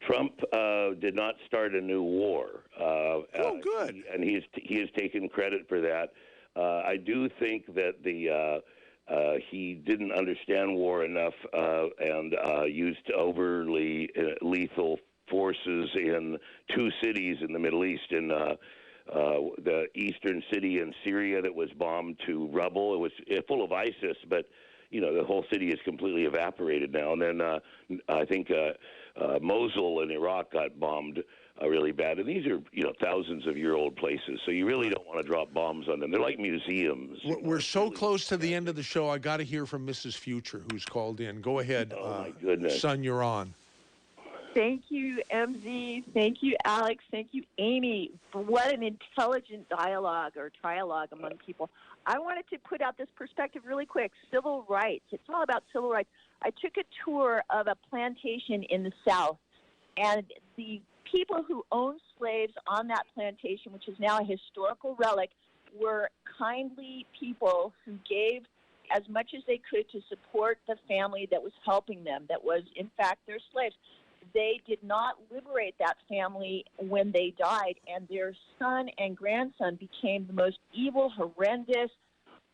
Trump did not start a new war. Good. And he has taken credit for that. I do think that the he didn't understand war enough and used overly lethal forces in 2 cities in the Middle East, in the eastern city in Syria that was bombed to rubble. It was full of ISIS, but the whole city is completely evaporated now. And then I think Mosul in Iraq got bombed really bad. And these are, thousands of year old places. So you really don't want to drop bombs on them. They're like museums. We're so close to the end of the show. I got to hear from Mrs. Future, who's called in. Go ahead. Oh, my goodness. Son, you're on. Thank you, MZ. Thank you, Alex. Thank you, Amy. What an intelligent dialogue or trialogue among people. I wanted to put out this perspective really quick. Civil rights. It's all about civil rights. I took a tour of a plantation in the South, and the people who owned slaves on that plantation, which is now a historical relic, were kindly people who gave as much as they could to support the family that was helping them, that was, in fact, their slaves. They did not liberate that family when they died, and their son and grandson became the most evil, horrendous,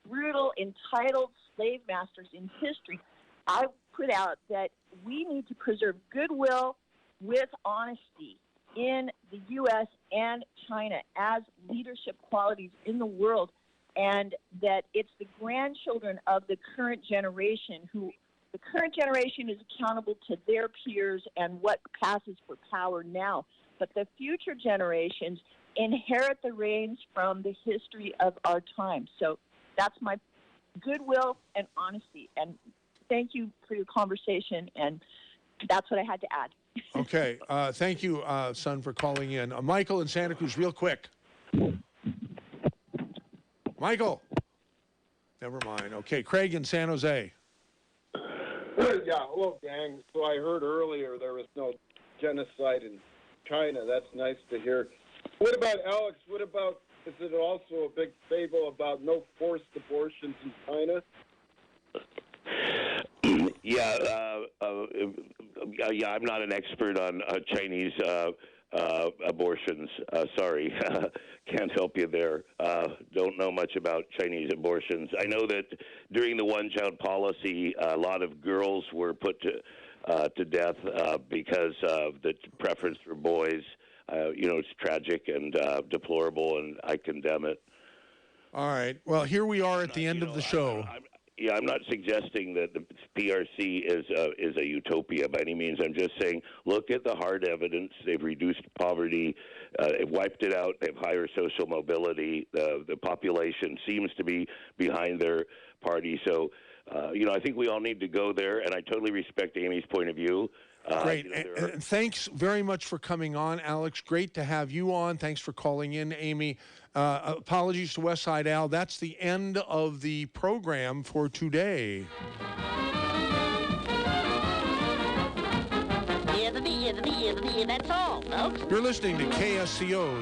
brutal, entitled slave masters in history. I put out that we need to preserve goodwill with honesty in the U.S. and China as leadership qualities in the world, and that it's the grandchildren of the current generation who the current generation is accountable to their peers and what passes for power now. But the future generations inherit the reins from the history of our time. So that's my goodwill and honesty. And thank you for your conversation. And that's what I had to add. Okay. Thank you, son, for calling in. Michael in Santa Cruz, real quick. Michael. Never mind. Okay. Craig in San Jose. Yeah, hello, gang. So I heard earlier there was no genocide in China. That's nice to hear. What about, Alex, is it also a big fable about no forced abortions in China? Yeah, I'm not an expert on Chinese abortions. Sorry, can't help you there. Don't know much about Chinese abortions. I know that during the one-child policy, a lot of girls were put to death because of the preference for boys. It's tragic and deplorable, and I condemn it. All right. Well, here we are at the end of the show. I'm not suggesting that the PRC is a utopia by any means. I'm just saying, look at the hard evidence. They've reduced poverty. They've wiped it out. They have higher social mobility. The population seems to be behind their party. So, I think we all need to go there, and I totally respect Amy's point of view. Great. And thanks very much for coming on, Alex. Great to have you on. Thanks for calling in, Amy. Apologies to Westside Al. That's the end of the program for today. That's all, folks. You're listening to KSCO.